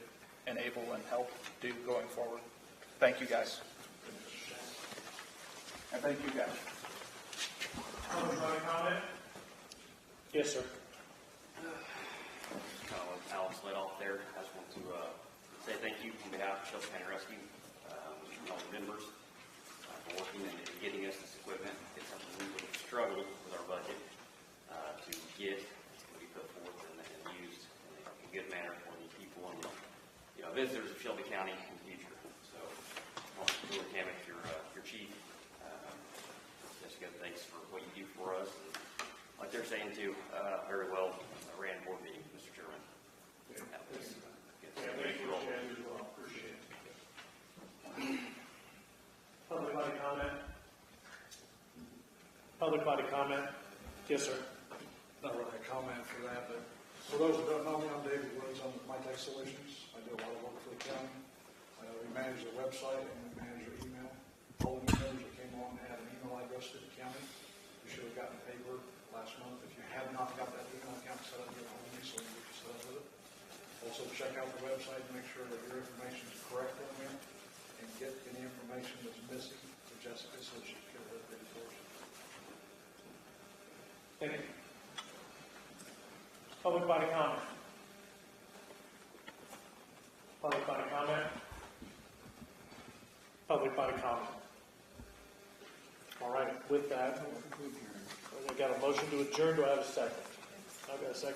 enable and help do going forward. Thank you, guys. And thank you, guys. Public body comment. Yes, sir. Alex led off there. I just want to say thank you on behalf of Shelby County Rescue, and all the members for working and getting us this equipment. It's something we would have struggled with our budget to get, to be put forth and used in a good manner for the people and visitors of Shelby County in the future. So, Julie Kamek, your chief, Jessica, thanks for what you do for us. And like they're saying too, very well ran board meeting, Mr. Chairman. Thank you all. Appreciate it. Public body comment. Public body comment. Yes, sir. Not really a comment for that, but for those who don't know me, I'm David Woods. I'm with My Tech Solutions. I do a lot of work for the county. We manage the website and we manage your email all the new members that came on had an email address to the county. You should have gotten paper last month. If you have not got that email account set up, you're only, so you get set up with it. Also, check out the website and make sure that your information is correct on there, and get any information that's missing to Jessica so she can get it updated for us. Thank you. Public body comment. Public body comment. Public body comment. All right, with that, I got a motion to adjourn. Do I have a second? I've got a second.